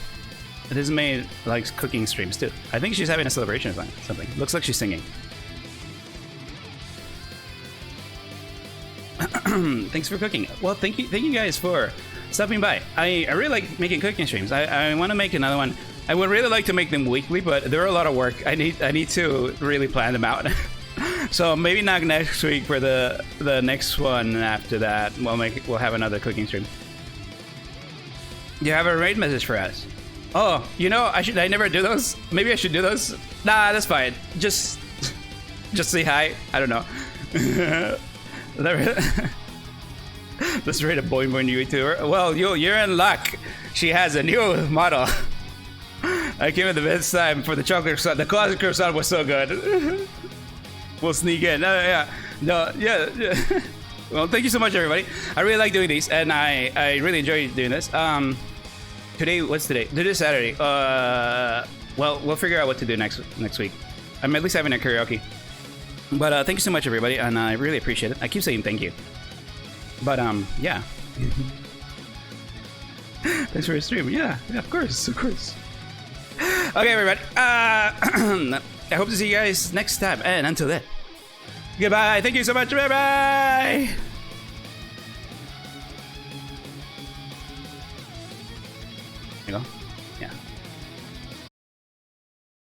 This maid likes cooking streams too. I think she's having a celebration or something. Looks like she's singing. Thanks for cooking. Well, thank you guys for stopping by. I really like making cooking streams. I want to make another one. I would really like to make them weekly, but they're a lot of work. I need to really plan them out. So maybe not next week. For the next one after that, we'll have another cooking stream. You have a raid message for us? Oh, I never do those. Maybe I should do those. Nah, that's fine. Just say hi. I don't know. Let's rate a Boing Boing YouTuber. Well, you're in luck. She has a new model. I came at the best time for the chocolate croissant. The classic croissant was so good. we'll sneak in. Yeah. No, yeah. Well, thank you so much, everybody. I really like doing these, and I really enjoy doing this. Today, what's today? Today's Saturday. Well, we'll figure out what to do next week. I'm at least having a karaoke. But thank you so much, everybody, and I really appreciate it. I keep saying thank you. But yeah. Thanks for your stream. Yeah, of course. Okay, everybody. I hope to see you guys next time, and until then, goodbye. Thank you so much. Bye bye.